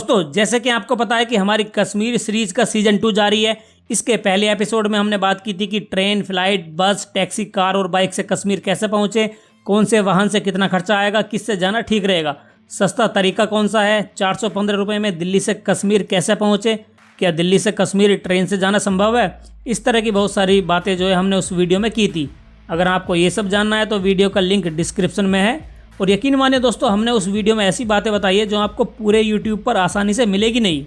दोस्तों जैसे कि आपको पता है कि हमारी कश्मीर सीरीज का सीजन 2 जारी है। इसके पहले एपिसोड में हमने बात की थी कि ट्रेन, फ्लाइट, बस, टैक्सी, कार और बाइक से कश्मीर कैसे पहुंचे, कौन से वाहन से कितना खर्चा आएगा, किससे जाना ठीक रहेगा, सस्ता तरीका कौन सा है, 415 रुपये में दिल्ली से कश्मीर कैसे पहुंचे, क्या दिल्ली से कश्मीर ट्रेन से जाना संभव है। इस तरह की बहुत सारी बातें जो है हमने उस वीडियो में की थी। अगर आपको ये सब जानना है तो वीडियो का लिंक डिस्क्रिप्शन में है। और यकीन मानिए दोस्तों, हमने उस वीडियो में ऐसी बातें बताई है जो आपको पूरे यूट्यूब पर आसानी से मिलेगी नहीं।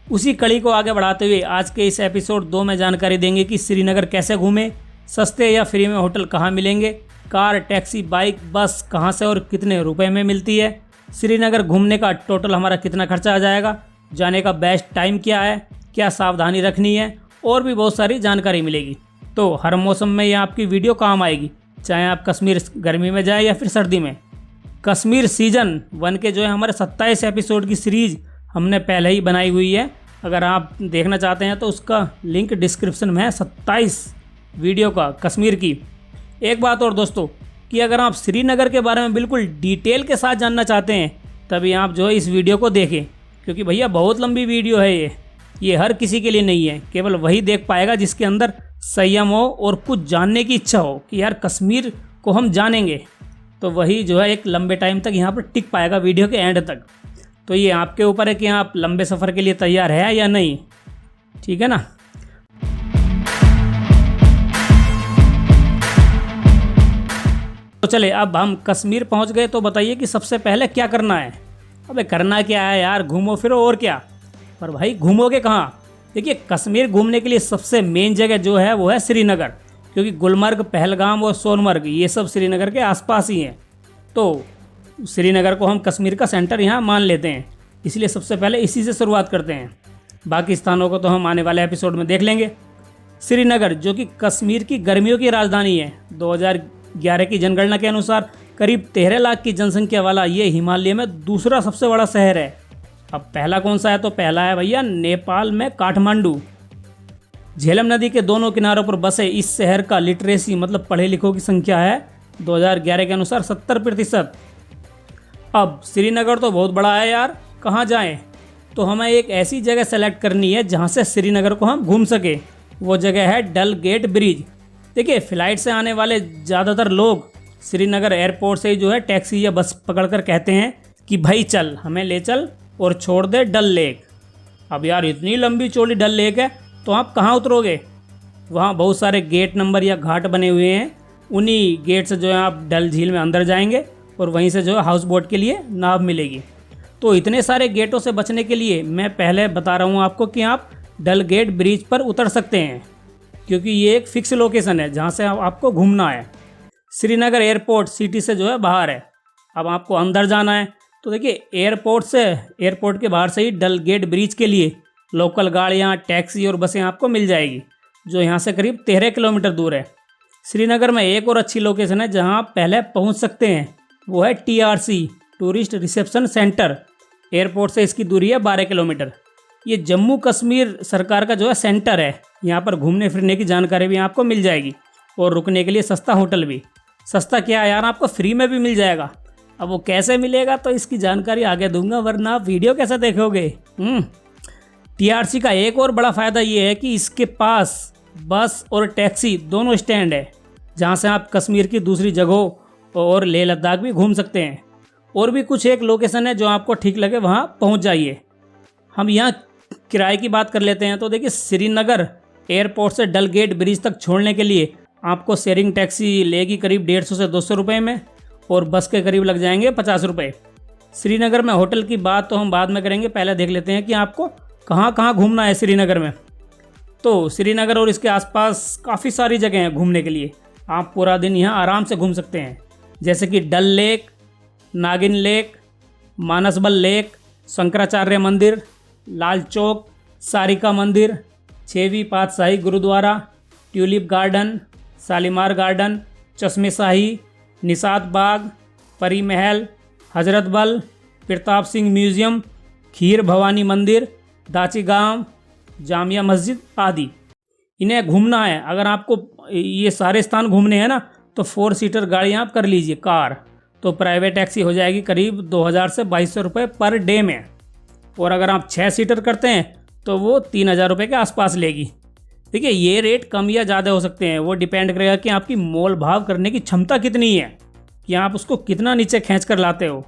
उसी कड़ी को आगे बढ़ाते हुए आज के इस एपिसोड 2 में जानकारी देंगे कि श्रीनगर कैसे घूमें, सस्ते या फ्री में होटल कहाँ मिलेंगे, कार, टैक्सी, बाइक, बस कहाँ से और कितने रुपए में मिलती है, श्रीनगर घूमने का टोटल हमारा कितना खर्चा आ जाएगा, जाने का बेस्ट टाइम क्या है, क्या सावधानी रखनी है, और भी बहुत सारी जानकारी मिलेगी। तो हर मौसम में ये आपकी वीडियो काम आएगी, चाहे आप कश्मीर गर्मी में जाएं या फिर सर्दी में। कश्मीर सीजन 1 के जो है हमारे 27 एपिसोड की सीरीज़ हमने पहले ही बनाई हुई है। अगर आप देखना चाहते हैं तो उसका लिंक डिस्क्रिप्शन में है, 27 वीडियो का कश्मीर की। एक बात और दोस्तों कि अगर आप श्रीनगर के बारे में बिल्कुल डिटेल के साथ जानना चाहते हैं तभी आप जो है इस वीडियो को देखें, क्योंकि भैया बहुत लंबी वीडियो है ये हर किसी के लिए नहीं है। केवल वही देख पाएगा जिसके अंदर संयम हो और कुछ जानने की इच्छा हो कि यार कश्मीर को हम जानेंगे, तो वही जो है एक लंबे टाइम तक यहाँ पर टिक पाएगा वीडियो के एंड तक। तो ये आपके ऊपर है कि आप लंबे सफ़र के लिए तैयार है या नहीं, ठीक है ना। तो चले अब हम कश्मीर पहुँच गए तो बताइए कि सबसे पहले क्या करना है। अबे करना क्या है यार, घूमो फिरो और क्या। पर भाई घूमोगे कहाँ? देखिए कश्मीर घूमने के लिए सबसे मेन जगह जो है वो है श्रीनगर, क्योंकि गुलमर्ग, पहलगाम और सोनमर्ग ये सब श्रीनगर के आसपास ही हैं। तो श्रीनगर को हम कश्मीर का सेंटर यहाँ मान लेते हैं, इसलिए सबसे पहले इसी से शुरुआत करते हैं। बाकी स्थानों को तो हम आने वाले एपिसोड में देख लेंगे। श्रीनगर जो कि कश्मीर की गर्मियों की राजधानी है, 2011 की जनगणना के अनुसार करीब 13 लाख की जनसंख्या वाला ये हिमालय में दूसरा सबसे बड़ा शहर है। अब पहला कौन सा है? तो पहला है भैया नेपाल में काठमांडू। झेलम नदी के दोनों किनारों पर बसे इस शहर का लिटरेसी मतलब पढ़े लिखों की संख्या है 2011 के अनुसार 70%। अब श्रीनगर तो बहुत बड़ा है यार, कहाँ जाएं? तो हमें एक ऐसी जगह सेलेक्ट करनी है जहाँ से श्रीनगर को हम घूम सके। वो जगह है डल गेट ब्रिज। देखिए फ़्लाइट से आने वाले ज़्यादातर लोग श्रीनगर एयरपोर्ट से जो है टैक्सी या बस पकड़कर कहते हैं कि भाई चल, हमें ले चल और छोड़ दे डल लेक। अब यार इतनी लंबी चौड़ी डल लेक है तो आप कहाँ उतरोगे? वहाँ बहुत सारे गेट नंबर या घाट बने हुए हैं, उन्हीं गेट से जो है आप डल झील में अंदर जाएंगे और वहीं से जो है हाउस बोट के लिए नाव मिलेगी। तो इतने सारे गेटों से बचने के लिए मैं पहले बता रहा हूँ आपको कि आप डल गेट ब्रिज पर उतर सकते हैं, क्योंकि ये एक फिक्स लोकेशन है जहाँ से आपको घूमना है। श्रीनगर एयरपोर्ट सिटी से जो है बाहर है। अब आपको अंदर जाना है तो देखिए एयरपोर्ट के बाहर से ही डल गेट ब्रिज के लिए लोकल गाड़ियाँ, टैक्सी और बसें आपको मिल जाएगी, जो यहाँ से करीब 13 किलोमीटर दूर है। श्रीनगर में एक और अच्छी लोकेशन है जहाँ आप पहले पहुँच सकते हैं, वो है TRC tourist reception centre. Airport से इसकी दूरी है 12 किलोमीटर। ये जम्मू कश्मीर सरकार का जो है सेंटर है। यहाँ पर घूमने फिरने की जानकारी भी आपको मिल जाएगी और रुकने के लिए सस्ता होटल भी। सस्ता क्या है यार, आपको फ्री में भी मिल जाएगा। अब वो कैसे मिलेगा तो इसकी जानकारी आगे दूंगा, वरना आप वीडियो कैसे देखोगे। TRC का एक और बड़ा फ़ायदा ये है कि इसके पास बस और टैक्सी दोनों स्टैंड है, जहाँ से आप कश्मीर की दूसरी जगहों और लेह लद्दाख भी घूम सकते हैं। और भी कुछ एक लोकेशन है जो आपको ठीक लगे वहाँ पहुँच जाइए। हम यहाँ किराए की बात कर लेते हैं। तो देखिए श्रीनगर एयरपोर्ट से डल गेट ब्रिज तक छोड़ने के लिए आपको शेयरिंग टैक्सी लेगी करीब 150 से 200 रुपये में, और बस के करीब लग जाएंगे 50 रुपये। श्रीनगर में होटल की बात तो हम बाद में करेंगे, पहले देख लेते हैं कि आपको कहाँ कहाँ घूमना है श्रीनगर में। तो श्रीनगर और इसके आसपास काफ़ी सारी जगह हैं घूमने के लिए। आप पूरा दिन यहाँ आराम से घूम सकते हैं, जैसे कि Dal lake, Nagin lake, Manasbal lake, Shankaracharya मंदिर, लाल चौक, सारिका मंदिर, 6वीं Patshahi Gurudwara, tulip garden, Shalimar garden, Chashme Shahi, Nishat Bagh, Pari Mahal, Hazratbal, Pratap Singh museum, Kheer Bhawani मंदिर, दाची गांव, जामिया मस्जिद आदि। इन्हें घूमना है। अगर आपको ये सारे स्थान घूमने हैं ना तो 4 सीटर गाड़ी आप कर लीजिए, कार। तो प्राइवेट टैक्सी हो जाएगी करीब 2000 से 2200 रुपये पर डे में। और अगर आप 6 सीटर करते हैं तो वो 3,000 रुपये के आसपास लेगी। देखिए ये रेट कम या ज़्यादा हो सकते हैं, वो डिपेंड करेगा कि आपकी मोल भाव करने की क्षमता कितनी है, कि आप उसको कितना नीचे खींच कर लाते हो।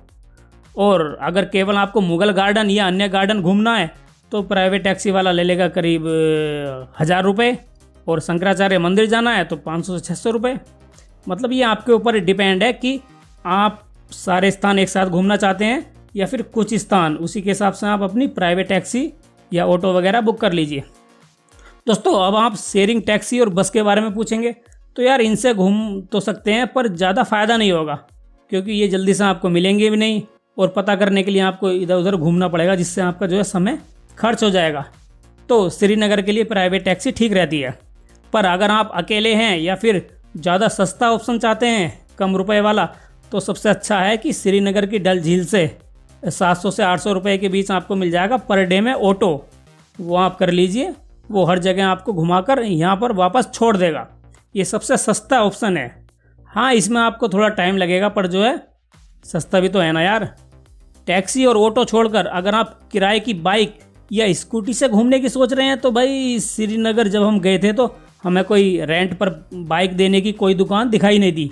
और अगर केवल आपको मुगल गार्डन या अन्य गार्डन घूमना है तो प्राइवेट टैक्सी वाला ले लेगा करीब 1,000 रुपये, और शंकराचार्य मंदिर जाना है तो 500 से 600 रुपये। मतलब ये आपके ऊपर डिपेंड है कि आप सारे स्थान एक साथ घूमना चाहते हैं या फिर कुछ स्थान, उसी के हिसाब से आप अपनी प्राइवेट टैक्सी या ऑटो वगैरह बुक कर लीजिए। दोस्तों अब आप शेयरिंग टैक्सी और बस के बारे में पूछेंगे तो यार इनसे घूम तो सकते हैं पर ज़्यादा फ़ायदा नहीं होगा, क्योंकि ये जल्दी से आपको मिलेंगे भी नहीं और पता करने के लिए आपको इधर उधर घूमना पड़ेगा, जिससे आपका जो है समय खर्च हो जाएगा। तो श्रीनगर के लिए प्राइवेट टैक्सी ठीक रहती है। पर अगर आप अकेले हैं या फिर ज़्यादा सस्ता ऑप्शन चाहते हैं कम रुपए वाला, तो सबसे अच्छा है कि श्रीनगर की डल झील से 700 से 800 रुपये के बीच आपको मिल जाएगा पर डे में ऑटो। वो आप कर लीजिए, वो हर जगह आपको घुमाकर यहाँ पर वापस छोड़ देगा। ये सबसे सस्ता ऑप्शन है। हाँ इसमें आपको थोड़ा टाइम लगेगा, पर जो है सस्ता भी तो है ना यार। टैक्सी और ऑटो छोड़कर अगर आप किराए की बाइक या स्कूटी से घूमने की सोच रहे हैं तो भाई श्रीनगर जब हम गए थे तो हमें कोई रेंट पर बाइक देने की कोई दुकान दिखाई नहीं दी।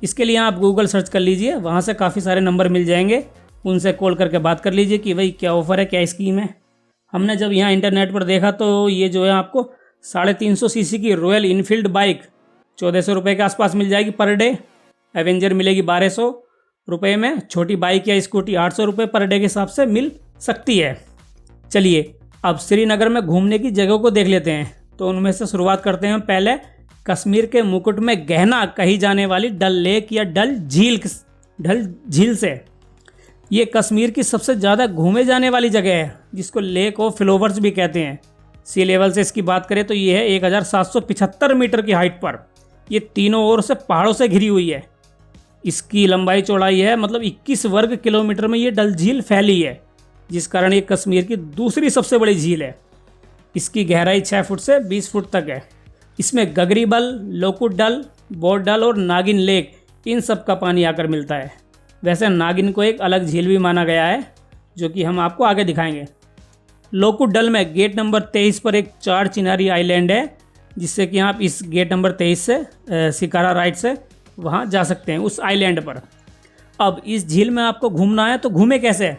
इसके लिए आप गूगल सर्च कर लीजिए, वहाँ से काफ़ी सारे नंबर मिल जाएंगे, उनसे कॉल करके बात कर लीजिए कि भाई क्या ऑफ़र है, क्या स्कीम है। हमने जब यहाँ इंटरनेट पर देखा तो ये जो है आपको 350 सीसी की रॉयल इनफील्ड बाइक 1400 रुपये के आसपास मिल जाएगी पर डे। एवेंजर मिलेगी 1200 रुपये में। छोटी बाइक या स्कूटी 800 रुपये पर डे के हिसाब से मिल सकती है। चलिए अब श्रीनगर में घूमने की जगहों को देख लेते हैं। तो उनमें से शुरुआत करते हैं पहले कश्मीर के मुकुट में गहना कही जाने वाली डल लेक या डल झील से। ये कश्मीर की सबसे ज़्यादा घूमे जाने वाली जगह है, जिसको लेक ऑफ फ्लावर्स भी कहते हैं। सी लेवल से इसकी बात करें तो ये है 1775 मीटर की हाइट पर। ये तीनों ओर से पहाड़ों से घिरी हुई है। इसकी लंबाई चौड़ाई है मतलब 21 वर्ग किलोमीटर में ये डल झील फैली है, जिस कारण ये कश्मीर की दूसरी सबसे बड़ी झील है। इसकी गहराई 6 फुट से 20 फुट तक है। इसमें गगरीबल, लोकुट डल, बोट डल और नागिन लेक, इन सब का पानी आकर मिलता है। वैसे नागिन को एक अलग झील भी माना गया है, जो कि हम आपको आगे दिखाएंगे। लोकुट डल में गेट नंबर 23 पर एक 4 चिनारी आइलैंड है, जिससे कि आप इस गेट नंबर 23 से शिकारा राइड से वहाँ जा सकते हैं उस आइलैंड पर। अब इस झील में आपको घूमना है तो घूमे कैसे?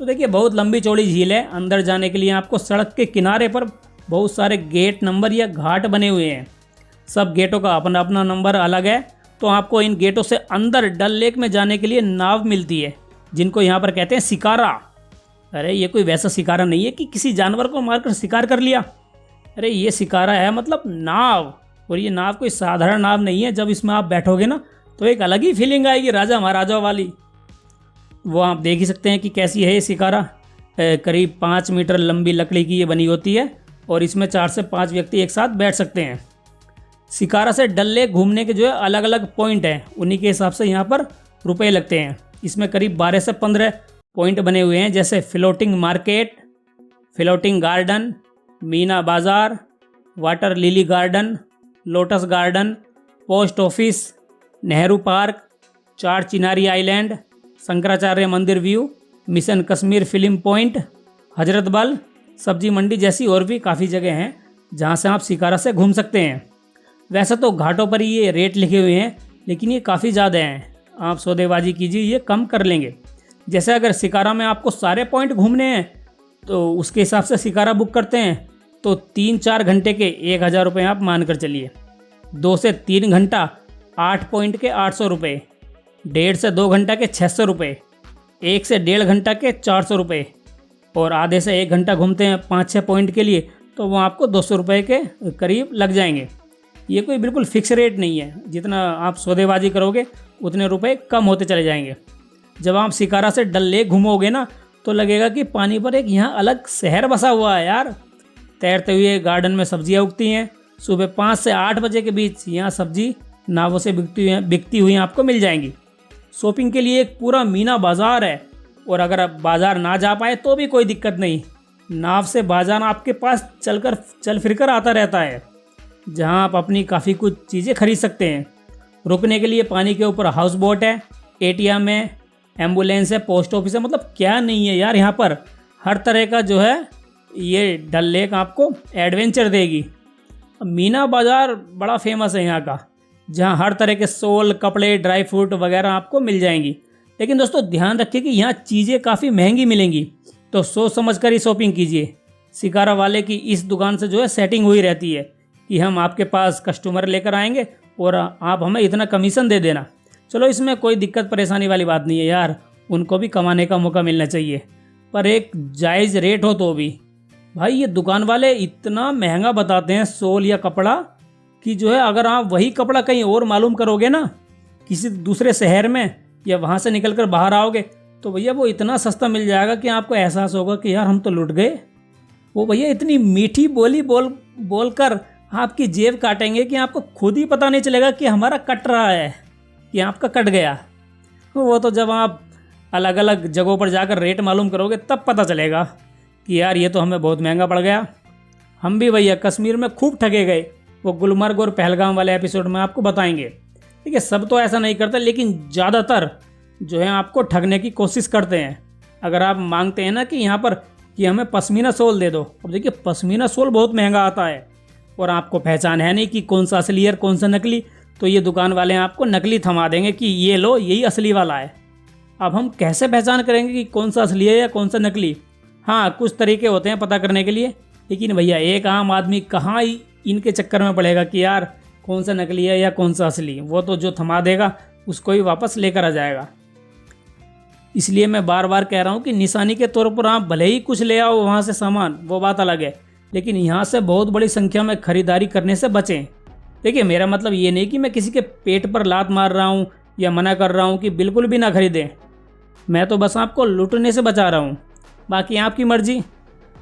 तो देखिए बहुत लंबी चौड़ी झील है। अंदर जाने के लिए आपको सड़क के किनारे पर बहुत सारे गेट नंबर या घाट बने हुए हैं। सब गेटों का अपना अपना नंबर अलग है। तो आपको इन गेटों से अंदर डल लेक में जाने के लिए नाव मिलती है, जिनको यहाँ पर कहते हैं शिकारा। अरे ये कोई वैसा शिकारा नहीं है कि किसी जानवर को मारकर शिकार कर लिया। अरे ये शिकारा है मतलब नाव, और ये नाव कोई साधारण नाव नहीं है। जब इसमें आप बैठोगे ना तो एक अलग ही फीलिंग आएगी राजा महाराजाओं वाली। वो आप देख ही सकते हैं कि कैसी है ये शिकारा। करीब 5 मीटर लंबी लकड़ी की ये बनी होती है और इसमें 4 से 5 व्यक्ति एक साथ बैठ सकते हैं। शिकारा से डल लेक घूमने के जो है अलग अलग पॉइंट हैं, उन्हीं के हिसाब से यहाँ पर रुपए लगते हैं। इसमें करीब 12 से 15 पॉइंट बने हुए हैं, जैसे floating market, floating garden, Meena Bazaar, water lily garden, lotus garden, post office, Nehru park, 4 Chinari island, Shankaracharya मंदिर view, mission Kashmir film point, Hazratbal, सब्जी मंडी जैसी और भी काफ़ी जगह हैं जहां से आप शिकारा से घूम सकते हैं। वैसे तो घाटों पर ही ये रेट लिखे हुए हैं, लेकिन ये काफ़ी ज़्यादा हैं। आप सौदेबाजी कीजिए, ये कम कर लेंगे। जैसे अगर शिकारा में आपको सारे पॉइंट घूमने हैं तो उसके हिसाब से शिकारा बुक करते हैं तो 3-4 घंटे के 1,000 रुपये आप मान कर चलिए। 2 से 3 घंटा 8 पॉइंट के 800 रुपये, 1.5 से 2 घंटा के 600 रुपये, 1 से 1.5 घंटा के 400 रुपये, और आधे से 1 घंटा घूमते हैं 5-6 पॉइंट के लिए तो वो आपको 200 रुपये के करीब लग जाएंगे। ये कोई बिल्कुल फिक्स रेट नहीं है, जितना आप सौदेबाजी करोगे उतने रुपए कम होते चले जाएंगे। जब आप शिकारा से डल लेक घूमोगे ना तो लगेगा कि पानी पर एक यहाँ अलग शहर बसा हुआ है यार। तैरते हुए गार्डन में सब्जियाँ उगती हैं। सुबह 5 से 8 बजे के बीच यहाँ सब्जी नावों से बिकती हुई आपको मिल जाएंगी। शॉपिंग के लिए एक पूरा मीना बाज़ार है, और अगर आप बाज़ार ना जा पाए तो भी कोई दिक्कत नहीं, नाव से बाज़ार आपके पास चल फिर कर आता रहता है, जहां आप अपनी काफ़ी कुछ चीज़ें खरीद सकते हैं। रुकने के लिए पानी के ऊपर हाउस बोट है, एटीएम है, एम्बुलेंस है, पोस्ट ऑफिस है, मतलब क्या नहीं है यार यहाँ पर। हर तरह का जो है ये डल लेक आपको एडवेंचर देगी। मीना बाज़ार बड़ा फेमस है यहाँ का, जहाँ हर तरह के सोल, कपड़े, ड्राई फ्रूट वगैरह आपको मिल जाएंगी। लेकिन दोस्तों ध्यान रखिए कि यहाँ चीज़ें काफ़ी महंगी मिलेंगी, तो सोच समझ कर ही शॉपिंग कीजिए। शिकारा वाले की इस दुकान से जो है सेटिंग हुई रहती है कि हम आपके पास कस्टमर लेकर आएंगे और आप हमें इतना कमीशन दे देना। चलो इसमें कोई दिक्कत परेशानी वाली बात नहीं है यार, उनको भी कमाने का मौका मिलना चाहिए, पर एक जायज़ रेट हो तो भी। भाई ये दुकान वाले इतना महंगा बताते हैं सोल या कपड़ा कि जो है अगर आप वही कपड़ा कहीं और मालूम करोगे ना, किसी दूसरे शहर में, या वहाँ से निकल कर बाहर आओगे, तो भैया वो इतना सस्ता मिल जाएगा कि आपको एहसास होगा कि यार हम तो लुट गए। वो भैया इतनी मीठी बोली बोल कर आपकी जेब काटेंगे कि आपको खुद ही पता नहीं चलेगा कि हमारा कट रहा है कि आपका कट गया। वो तो जब आप अलग अलग जगहों पर जाकर रेट मालूम करोगे तब पता चलेगा कि यार ये तो हमें बहुत महंगा पड़ गया। हम भी भैया कश्मीर में खूब ठगे गए, वो गुलमर्ग और पहलगाम वाले एपिसोड में आपको बताएंगे। ठीक है, सब तो ऐसा नहीं करते, लेकिन ज़्यादातर जो है आपको ठगने की कोशिश करते हैं। अगर आप मांगते हैं ना कि यहाँ पर कि हमें पश्मीना सोल दे दो, अब देखिए पश्मीना सोल बहुत महंगा आता है और आपको पहचान है नहीं कि कौन सा असली है कौन सा नकली, तो ये दुकान वाले आपको नकली थमा देंगे कि ये लो यही असली वाला है। अब हम कैसे पहचान करेंगे कि कौन सा असली है या कौन सा नकली? हाँ, कुछ तरीके होते हैं पता करने के लिए, लेकिन भैया एक आम आदमी कहाँ इनके चक्कर में पड़ेगा कि यार कौन सा नकली है या कौन सा असली। वो तो जो थमा देगा उसको ही वापस लेकर आ जाएगा। इसलिए मैं बार बार कह रहा हूँ कि निशानी के तौर पर आप भले ही कुछ ले आओ वहाँ से सामान, वो बात अलग है, लेकिन यहाँ से बहुत बड़ी संख्या में खरीदारी करने से बचें। देखिए मेरा मतलब ये नहीं कि मैं किसी के पेट पर लात मार रहा हूँ या मना कर रहा हूँ कि बिल्कुल भी ना खरीदें। मैं तो बस आपको लूटने से बचा रहा हूँ, बाकी आपकी मर्जी।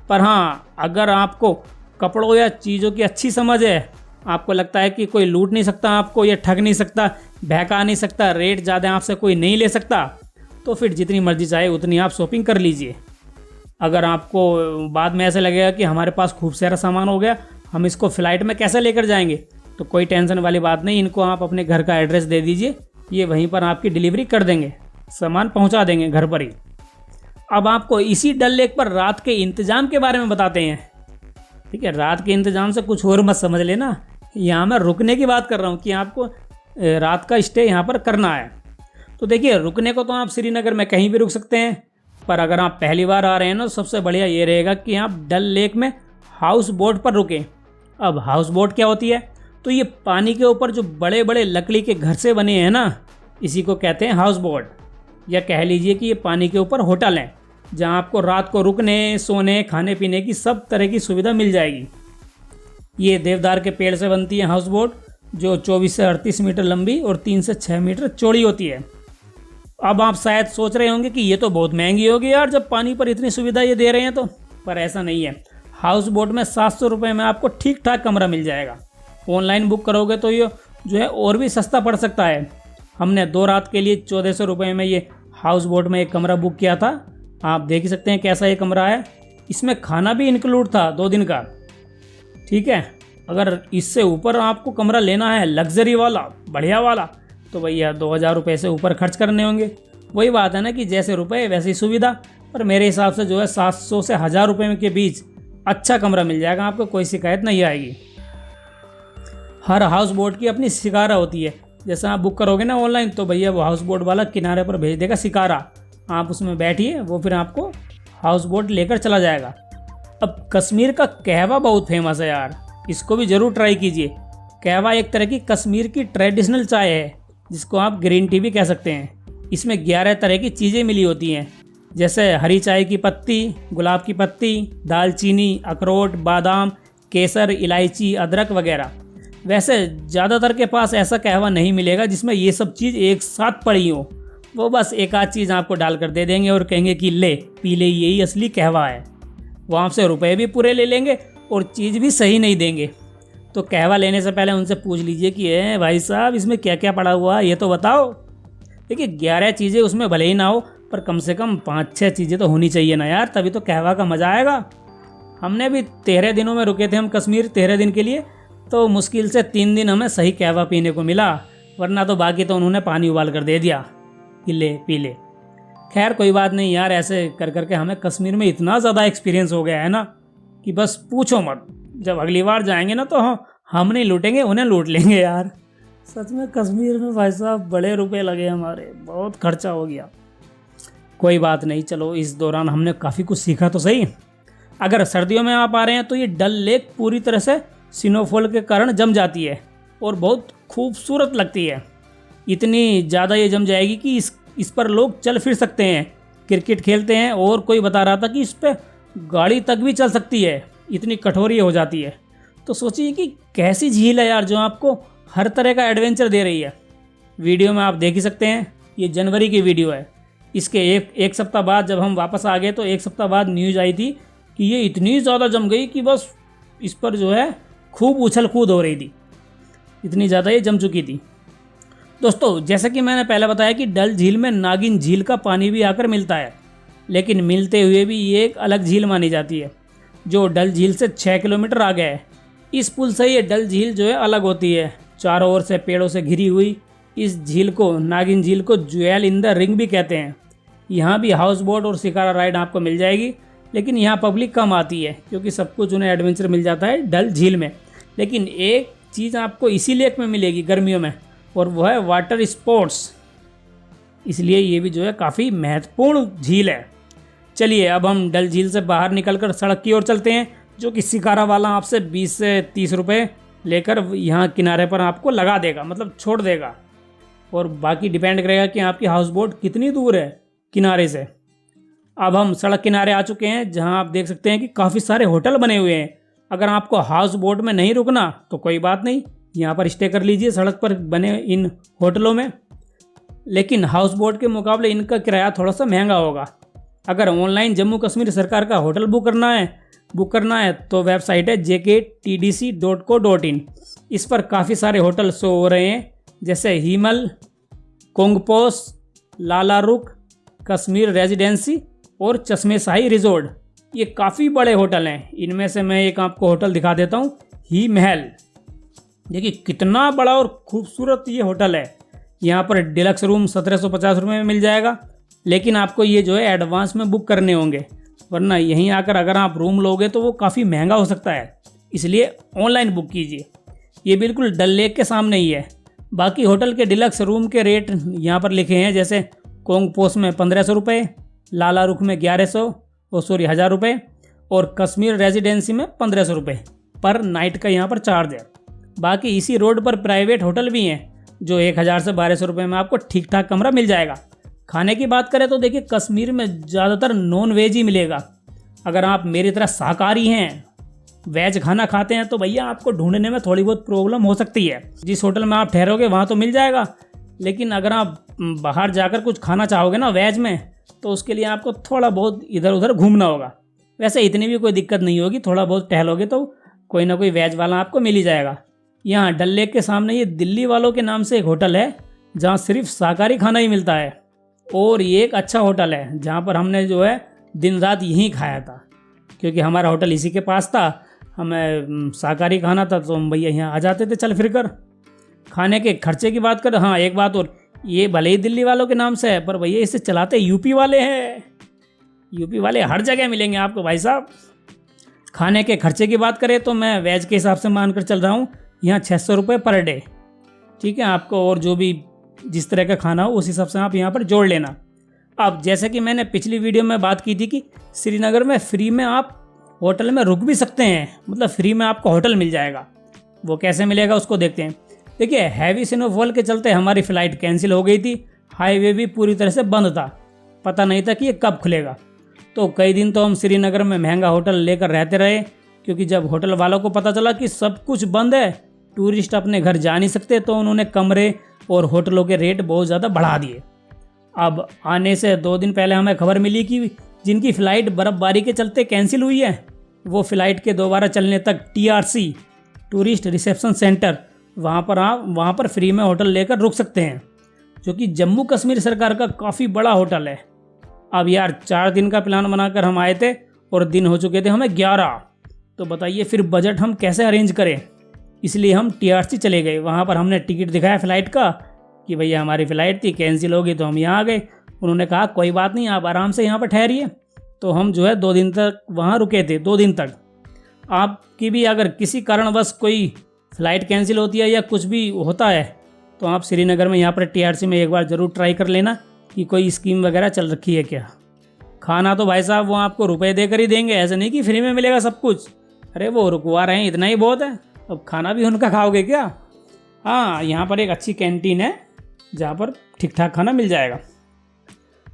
पर हाँ, अगर आपको कपड़ों या चीज़ों की अच्छी समझ है, आपको लगता है कि कोई लूट नहीं सकता आपको, या ठग नहीं सकता, बहका नहीं सकता, रेट ज़्यादा आपसे कोई नहीं ले सकता, तो फिर जितनी मर्जी चाहे उतनी आप शॉपिंग कर लीजिए। अगर आपको बाद में ऐसा लगेगा कि हमारे पास खूब सारा सामान हो गया, हम इसको फ़्लाइट में कैसे लेकर जाएंगे, तो कोई टेंशन वाली बात नहीं। इनको आप अपने घर का एड्रेस दे दीजिए, ये वहीं पर आपकी डिलीवरी कर देंगे, सामान पहुंचा देंगे घर पर ही। अब आपको इसी डल लेक पर रात के इंतज़ाम के बारे में बताते हैं। ठीक है, रात के इंतज़ाम से कुछ और मत समझ लेना, यहाँ मैं रुकने की बात कर रहा हूँ कि आपको रात का स्टे यहाँ पर करना है। तो देखिए रुकने को तो आप श्रीनगर में कहीं भी रुक सकते हैं, पर अगर आप पहली बार आ रहे हैं ना, तो सबसे बढ़िया ये रहेगा कि आप डल लेक में हाउस बोट पर रुकें। अब हाउस बोट क्या होती है? तो ये पानी के ऊपर जो बड़े बड़े लकड़ी के घर से बने हैं ना, इसी को कहते हैं हाउस बोट, या कह लीजिए कि ये पानी के ऊपर होटल हैं, जहाँ आपको रात को रुकने, सोने, खाने पीने की सब तरह की सुविधा मिल जाएगी। ये देवदार के पेड़ से बनती है हाउस बोट, जो 24 से 38 मीटर लंबी और 3 से 6 मीटर चौड़ी होती है। अब आप शायद सोच रहे होंगे कि ये तो बहुत महंगी होगी यार, जब पानी पर इतनी सुविधा ये दे रहे हैं तो, पर ऐसा नहीं है। हाउस बोट में 700 रुपये में आपको ठीक ठाक कमरा मिल जाएगा। ऑनलाइन बुक करोगे तो ये जो है और भी सस्ता पड़ सकता है। हमने 2 रात के लिए 1400 रुपये में ये हाउस बोट में एक कमरा बुक किया था। आप देख ही सकते हैं कैसा ये कमरा है। इसमें खाना भी इंक्लूड था 2 दिन का। ठीक है, अगर इससे ऊपर आपको कमरा लेना है लग्जरी वाला, बढ़िया वाला, तो भैया 2000 रुपये से ऊपर खर्च करने होंगे। वही बात है ना कि जैसे रुपए वैसी सुविधा, पर मेरे हिसाब से जो है 700 से 1000 रुपये के बीच अच्छा कमरा मिल जाएगा, आपको कोई शिकायत नहीं आएगी। हर हाउस बोट की अपनी शिकारा होती है। जैसे आप बुक करोगे ना ऑनलाइन, तो भैया वो हाउस बोट वाला किनारे पर भेज देगा शिकारा, आप उसमें बैठिए, वो फिर आपको हाउस बोट लेकर चला जाएगा। अब कश्मीर का कहवा बहुत फेमस है यार, इसको भी ज़रूर ट्राई कीजिए। कहवा एक तरह की कश्मीर की ट्रेडिशनल चाय है, जिसको आप ग्रीन टी भी कह सकते हैं। इसमें 11 तरह की चीज़ें मिली होती हैं, जैसे हरी चाय की पत्ती, गुलाब की पत्ती, दालचीनी, अखरोट, बादाम, केसर, इलायची, अदरक वगैरह। वैसे ज़्यादातर के पास ऐसा कहवा नहीं मिलेगा जिसमें ये सब चीज़ एक साथ पड़ी हो। वो बस एक आध चीज़ आपको डालकर दे देंगे और कहेंगे कि ले पी ले, यही असली कहवा है। वो आपसे रुपए भी पूरे ले लेंगे और चीज़ भी सही नहीं देंगे। तो कहवा लेने से पहले उनसे पूछ लीजिए कि भाई साहब इसमें क्या क्या पड़ा हुआ है, ये तो बताओ। देखिए 11 चीज़ें उसमें भले ही ना हो, पर कम से कम 5-6 चीज़ें तो होनी चाहिए ना यार, तभी तो कहवा का मज़ा आएगा। हमने भी 13 दिनों में रुके थे हम कश्मीर, 13 दिन के लिए, तो मुश्किल से 3 दिन हमें सही कहवा पीने को मिला, वरना तो बाकी तो उन्होंने पानी उबाल कर दे दिया कि ले पी ले। खैर कोई बात नहीं यार, ऐसे कर करके हमें कश्मीर में इतना ज़्यादा एक्सपीरियंस हो गया है ना कि बस पूछो मत। जब अगली बार जाएंगे ना तो हम नहीं लूटेंगे, उन्हें लूट लेंगे यार। सच में कश्मीर में भाई साहब बड़े रुपए लगे हमारे, बहुत खर्चा हो गया। कोई बात नहीं, चलो इस दौरान हमने काफ़ी कुछ सीखा तो सही। अगर सर्दियों में आप आ रहे हैं तो ये डल लेक पूरी तरह से स्नोफॉल के कारण जम जाती है और बहुत खूबसूरत लगती है। इतनी ज़्यादा ये जम जाएगी कि इस पर लोग चल फिर सकते हैं, क्रिकेट खेलते हैं, और कोई बता रहा था कि इस पर गाड़ी तक भी चल सकती है, इतनी कठोर ये हो जाती है। तो सोचिए कि कैसी झील है यार जो आपको हर तरह का एडवेंचर दे रही है। वीडियो में आप देख ही सकते हैं, ये जनवरी की वीडियो है। इसके एक सप्ताह बाद जब हम वापस आ गए तो एक सप्ताह बाद न्यूज़ आई थी कि ये इतनी ज़्यादा जम गई कि बस इस पर जो है खूब उछल कूद हो रही थी, इतनी ज़्यादा ये जम चुकी थी। दोस्तों जैसा कि मैंने पहले बताया कि डल झील में नागिन झील का पानी भी आकर मिलता है, लेकिन मिलते हुए भी ये एक अलग झील मानी जाती है जो डल झील से 6 किलोमीटर आगे है। इस पुल से ये डल झील जो है अलग होती है, चारों ओर से पेड़ों से घिरी हुई। इस झील को, नागिन झील को, ज्वेल इन द रिंग भी कहते हैं। यहाँ भी हाउस बोट और शिकारा राइड आपको मिल जाएगी, लेकिन यहाँ पब्लिक कम आती है क्योंकि सब कुछ उन्हें एडवेंचर मिल जाता है डल झील में। लेकिन एक चीज़ आपको इसी लेक में मिलेगी गर्मियों में, और वो है वाटर स्पोर्ट्स, इसलिए ये भी जो है काफ़ी महत्वपूर्ण झील है। चलिए अब हम डल झील से बाहर निकलकर सड़क की ओर चलते हैं, जो कि शिकारा वाला आपसे 20 से 30 रुपये लेकर यहाँ किनारे पर आपको लगा देगा, मतलब छोड़ देगा, और बाकी डिपेंड करेगा कि आपकी हाउस बोट कितनी दूर है किनारे से। अब हम सड़क किनारे आ चुके हैं, जहाँ आप देख सकते हैं कि काफ़ी सारे होटल बने हुए हैं। अगर आपको हाउस बोट में नहीं रुकना तो कोई बात नहीं, यहाँ पर स्टे कर लीजिए सड़क पर बने इन होटलों में। लेकिन हाउस बोट के मुकाबले इनका किराया थोड़ा सा महंगा होगा। अगर ऑनलाइन जम्मू कश्मीर सरकार का होटल बुक करना है तो वेबसाइट है jktdc.co.in। इस पर काफ़ी सारे होटल शो हो रहे हैं, जैसे हिमल, कोंगपोस, लालारुक, कश्मीर रेजिडेंसी और चश्मे शाही रिजोर्ट। ये काफ़ी बड़े होटल हैं। इनमें से मैं एक आपको होटल दिखा देता हूँ, ही महल। देखिए कितना बड़ा और खूबसूरत ये होटल है। यहाँ पर डिलक्स रूम 1750 रुपये में मिल जाएगा, लेकिन आपको ये जो है एडवांस में बुक करने होंगे, वरना यहीं आकर अगर आप रूम लोगे तो वो काफ़ी महंगा हो सकता है, इसलिए ऑनलाइन बुक कीजिए। ये बिल्कुल डल लेक के सामने ही है। बाकी होटल के डिलक्स रूम के रेट यहाँ पर लिखे हैं, जैसे कोंगपोस में 1500 रुपये, लाला रुख में 1000 रुपये और कश्मीर रेजिडेंसी में 1500 रुपये पर नाइट का यहाँ पर चार्ज है। बाकी इसी रोड पर प्राइवेट होटल भी हैं जो 1000 से 1200 रुपये में आपको ठीक ठाक कमरा मिल जाएगा। खाने की बात करें तो देखिए कश्मीर में ज़्यादातर नॉन वेज ही मिलेगा। अगर आप मेरी तरह शाकाहारी हैं, वेज खाना खाते हैं, तो भैया आपको ढूंढने में थोड़ी बहुत प्रॉब्लम हो सकती है। जिस होटल में आप ठहरोगे वहाँ तो मिल जाएगा, लेकिन अगर आप बाहर जाकर कुछ खाना चाहोगे ना वेज में, तो उसके लिए आपको थोड़ा बहुत इधर उधर घूमना होगा। वैसे इतनी भी कोई दिक्कत नहीं होगी, थोड़ा बहुत टहलोगे तो कोई ना कोई वेज वाला आपको मिल ही जाएगा। यहाँ डल लेक के सामने ये दिल्ली वालों के नाम से एक होटल है जहाँ सिर्फ शाकाहारी खाना ही मिलता है, और ये एक अच्छा होटल है जहाँ पर हमने जो है दिन रात यहीं खाया था, क्योंकि हमारा होटल इसी के पास था। हमें शाकाहारी खाना था तो हम भैया यहाँ आ जाते थे चल फिर कर। खाने के खर्चे की बात कर, हाँ एक बात और, ये भले ही दिल्ली वालों के नाम से है पर भैया इसे चलाते यूपी वाले हैं। यूपी वाले हर जगह मिलेंगे आपको भाई साहब। खाने के खर्चे की बात करें तो मैं वेज के हिसाब से मानकर चल रहा हूँ, यहाँ 600 रुपये पर डे, ठीक है आपको, और जो भी जिस तरह का खाना हो उस हिसाब से आप यहाँ पर जोड़ लेना। अब जैसे कि मैंने पिछली वीडियो में बात की थी कि श्रीनगर में फ्री में आप होटल में रुक भी सकते हैं, मतलब फ्री में आपको होटल मिल जाएगा। वो कैसे मिलेगा उसको देखते हैं। देखिए हैवी स्नोफॉल के चलते हमारी फ़्लाइट कैंसिल हो गई थी, हाईवे भी पूरी तरह से बंद था, पता नहीं था कि ये कब खुलेगा। तो कई दिन तो हम श्रीनगर में महंगा होटल लेकर रहते रहे, क्योंकि जब होटल वालों को पता चला कि सब कुछ बंद है, टूरिस्ट अपने घर जा नहीं सकते, तो उन्होंने कमरे और होटलों के रेट बहुत ज़्यादा बढ़ा दिए। अब आने से 2 दिन पहले हमें खबर मिली कि जिनकी फ़्लाइट बर्फ़बारी के चलते कैंसिल हुई है, वो फ़्लाइट के दोबारा चलने तक TRC टूरिस्ट रिसेप्शन सेंटर वहाँ पर फ्री में होटल लेकर रुक सकते हैं, जो कि जम्मू कश्मीर सरकार का काफ़ी बड़ा होटल है। अब यार 4 दिन का प्लान बनाकर हम आए थे और दिन हो चुके थे हमें 11, तो बताइए फिर बजट हम कैसे अरेंज करें। इसलिए हम TRC चले गए। वहाँ पर हमने टिकट दिखाया फ़्लाइट का कि भैया हमारी फ़्लाइट थी कैंसिल हो गई, तो हम यहाँ आ गए उन्होंने कहा कोई बात नहीं, आप आराम से यहाँ पर ठहरिए। तो हम जो है 2 दिन तक वहाँ रुके थे। 2 दिन तक आपकी भी अगर किसी कारणवश कोई फ़्लाइट कैंसिल होती है या कुछ भी होता है तो आप श्रीनगर में यहाँ पर TRC में एक बार ज़रूर ट्राई कर लेना कि कोई स्कीम वगैरह चल रखी है क्या। खाना तो भाई साहब वो आपको रुपए देकर ही देंगे, ऐसा नहीं कि फ्री में मिलेगा सब कुछ। अरे वो रुकवा रहे हैं, इतना ही बहुत है, अब खाना भी उनका खाओगे क्या। हाँ, यहाँ पर एक अच्छी कैंटीन है जहाँ पर ठीक ठाक खाना मिल जाएगा।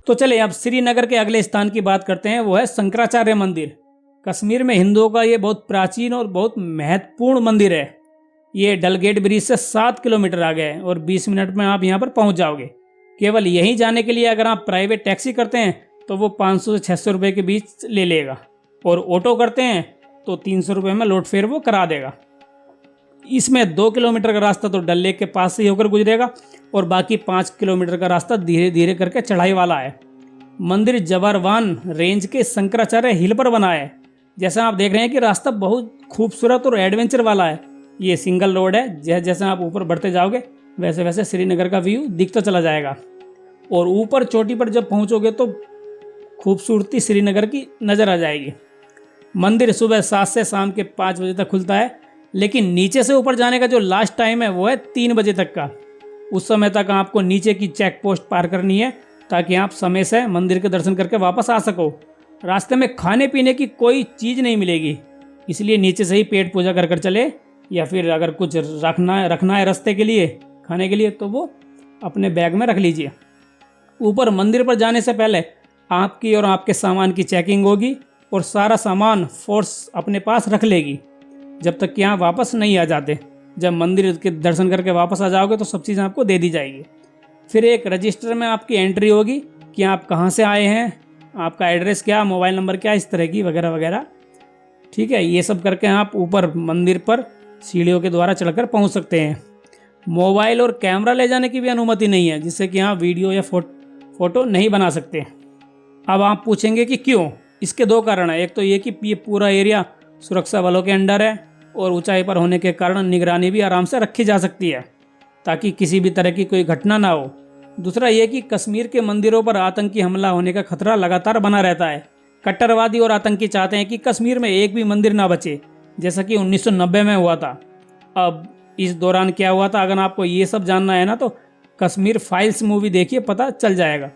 तो चले अब श्रीनगर के अगले स्थान की बात करते हैं, वो है शंकराचार्य मंदिर। कश्मीर में हिंदुओं का ये बहुत प्राचीन और बहुत महत्वपूर्ण मंदिर है। ये डल गेट ब्रिज से 7 किलोमीटर आगे है और 20 मिनट में आप यहाँ पर पहुँच जाओगे। केवल यहीं जाने के लिए अगर आप प्राइवेट टैक्सी करते हैं तो वो 500 से 600 रुपये के बीच ले लेगा, और ऑटो करते हैं तो 300 रुपये में लोड फेयर वो करा देगा। इसमें 2 किलोमीटर का रास्ता तो डल लेक के पास से ही होकर गुजरेगा और बाकी 5 किलोमीटर का रास्ता धीरे धीरे करके चढ़ाई वाला है। मंदिर जबरवान रेंज के शंकराचार्य हिल पर बना है। जैसा आप देख रहे हैं कि रास्ता बहुत खूबसूरत और एडवेंचर वाला है। ये सिंगल रोड है, जैसे आप ऊपर बढ़ते जाओगे वैसे वैसे श्रीनगर का व्यू दिखता चला जाएगा, और ऊपर चोटी पर जब पहुंचोगे तो खूबसूरती श्रीनगर की नज़र आ जाएगी। मंदिर सुबह 7 से शाम के 5 बजे तक खुलता है, लेकिन नीचे से ऊपर जाने का जो लास्ट टाइम है वो है 3 बजे तक का। उस समय तक आपको नीचे की चेक पोस्ट पार करनी है ताकि आप समय से मंदिर के दर्शन करके वापस आ सको। रास्ते में खाने पीने की कोई चीज़ नहीं मिलेगी, इसलिए नीचे से ही पेट पूजा कर कर चले, या फिर अगर कुछ रखना है रास्ते के लिए खाने के लिए तो वो अपने बैग में रख लीजिए। ऊपर मंदिर पर जाने से पहले आपकी और आपके सामान की चेकिंग होगी और सारा सामान फोर्स अपने पास रख लेगी जब तक कि आप वापस नहीं आ जाते। जब मंदिर के दर्शन करके वापस आ जाओगे तो सब चीज़ आपको दे दी जाएगी। फिर एक रजिस्टर में आपकी एंट्री होगी कि आप कहाँ से आए हैं, आपका एड्रेस क्या, मोबाइल नंबर क्या, इस तरह की वगैरह वगैरह। ठीक है, ये सब करके आप ऊपर मंदिर पर सीढ़ियों के द्वारा चढ़कर पहुँच सकते हैं। मोबाइल और कैमरा ले जाने की भी अनुमति नहीं है, जिससे कि आप वीडियो या फोटो नहीं बना सकते। अब आप पूछेंगे कि क्यों। इसके 2 कारण हैं। एक तो ये कि ये पूरा एरिया सुरक्षा बलों के अंडर है और ऊंचाई पर होने के कारण निगरानी भी आराम से रखी जा सकती है ताकि किसी भी तरह की कोई घटना ना हो। दूसरा ये कि कश्मीर के मंदिरों पर आतंकी हमला होने का खतरा लगातार बना रहता है। कट्टरवादी और आतंकी चाहते हैं कि कश्मीर में एक भी मंदिर ना बचे, जैसा कि 1990 में हुआ था। अब इस दौरान क्या हुआ था, अगर आपको ये सब जानना है ना तो कश्मीर फाइल्स मूवी देखिए, पता चल जाएगा।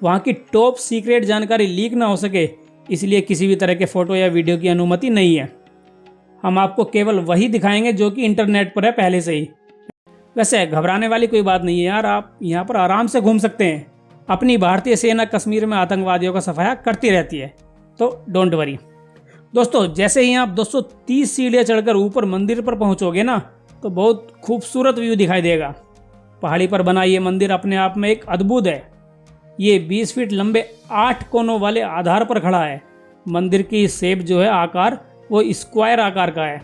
वहाँ की टॉप सीक्रेट जानकारी लीक ना हो सके, इसलिए किसी भी तरह के फ़ोटो या वीडियो की अनुमति नहीं है। हम आपको केवल वही दिखाएंगे जो कि इंटरनेट पर है पहले से ही। वैसे घबराने वाली कोई बात नहीं है यार, आप यहाँ पर आराम से घूम सकते हैं। अपनी भारतीय सेना कश्मीर में आतंकवादियों का सफाया करती रहती है, तो डोंट वरी। दोस्तों, जैसे ही आप 230 सीढ़ियाँ चढ़कर ऊपर मंदिर पर पहुँचोगे ना तो बहुत खूबसूरत व्यू दिखाई देगा। पहाड़ी पर बना ये मंदिर अपने आप में एक अद्भुत है। ये 20 फीट लंबे 8 कोनों वाले आधार पर खड़ा है। मंदिर की शेप जो है, आकार, वो स्क्वायर आकार का है।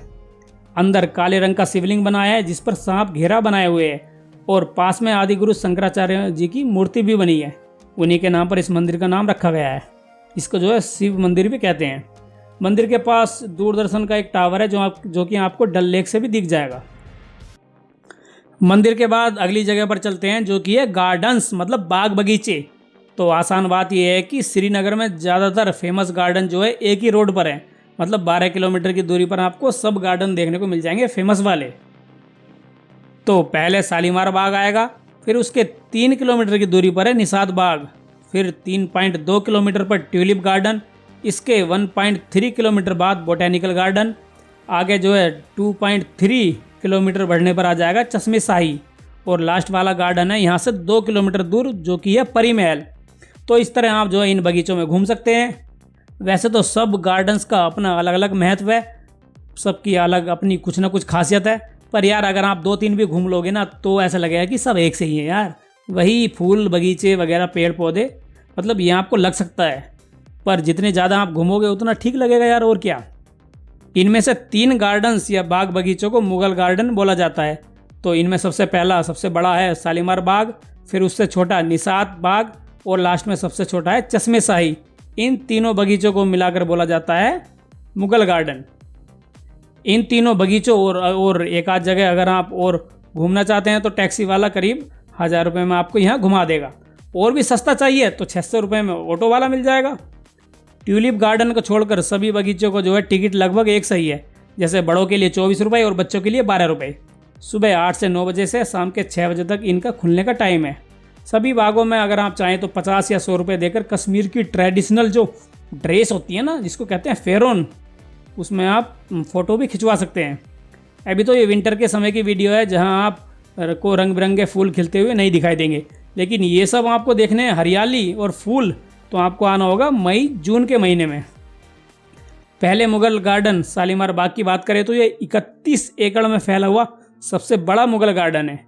अंदर काले रंग का शिवलिंग बनाया है जिस पर सांप घेरा बनाए हुए है, और पास में आदि गुरु शंकराचार्य जी की मूर्ति भी बनी है। उन्हीं के नाम पर इस मंदिर का नाम रखा गया है। इसको जो है शिव मंदिर भी कहते हैं। मंदिर के पास दूरदर्शन का एक टावर है जो कि आपको डल लेक से भी दिख जाएगा। मंदिर के बाद अगली जगह पर चलते हैं जो कि है गार्डन्स, मतलब बाग बगीचे। तो आसान बात यह है कि श्रीनगर में ज़्यादातर फेमस गार्डन जो है एक ही रोड पर है, मतलब 12 किलोमीटर की दूरी पर आपको सब गार्डन देखने को मिल जाएंगे फेमस वाले। तो पहले शालीमार बाग आएगा, फिर उसके 3 किलोमीटर की दूरी पर है निषाद बाग, फिर 3.2 किलोमीटर पर ट्यूलिप गार्डन, इसके 1.3 किलोमीटर बाद बोटेनिकल गार्डन, आगे जो है 2.3 किलोमीटर बढ़ने पर आ जाएगा चश्मे शाही, और लास्ट वाला गार्डन है यहाँ से 2 किलोमीटर दूर जो कि है परी महल। तो इस तरह आप जो है इन बगीचों में घूम सकते हैं। वैसे तो सब गार्डन्स का अपना अलग अलग महत्व है, सबकी अलग अपनी कुछ ना कुछ खासियत है, पर यार अगर आप 2-3 भी घूम लोगे ना तो ऐसा लगेगा कि सब एक से ही है यार। वही फूल बगीचे वगैरह पेड़ पौधे, मतलब ये आपको लग सकता है, पर जितने ज़्यादा आप घूमोगे उतना ठीक लगेगा यार, और क्या। इनमें से 3 गार्डन्स या बाग बगीचों को मुगल गार्डन बोला जाता है। तो इनमें सबसे पहला सबसे बड़ा है शालीमार बाग, फिर उससे छोटा निषाद बाग, और लास्ट में सबसे छोटा है चश्मे शाही। इन तीनों बगीचों को मिलाकर बोला जाता है मुगल गार्डन। इन तीनों बगीचों और एक आध जगह अगर आप और घूमना चाहते हैं तो टैक्सी वाला करीब 1000 रुपये में आपको यहाँ घुमा देगा। और भी सस्ता चाहिए तो 600 रुपये में ऑटो वाला मिल जाएगा। ट्यूलिप गार्डन को छोड़कर सभी बगीचों को जो है टिकट लगभग एक सही है। जैसे बड़ों के लिए 24 रुपये और बच्चों के लिए 12 रुपये। सुबह 8 से 9 बजे से शाम के 6 बजे तक इनका खुलने का टाइम है। सभी बागों में अगर आप चाहें तो 50 या 100 रुपये देकर कश्मीर की ट्रेडिशनल जो ड्रेस होती है ना, जिसको कहते हैं फेरोन, उसमें आप फ़ोटो भी खिंचवा सकते हैं। अभी तो ये विंटर के समय की वीडियो है जहाँ आप को रंग बिरंगे फूल खिलते हुए नहीं दिखाई देंगे, लेकिन ये सब आपको देखने हैं हरियाली और फूल तो आपको आना होगा मई जून के महीने में। पहले मुगल गार्डन शालीमार बाग की बात करें तो ये 31 एकड़ में फैला हुआ सबसे बड़ा मुगल गार्डन है।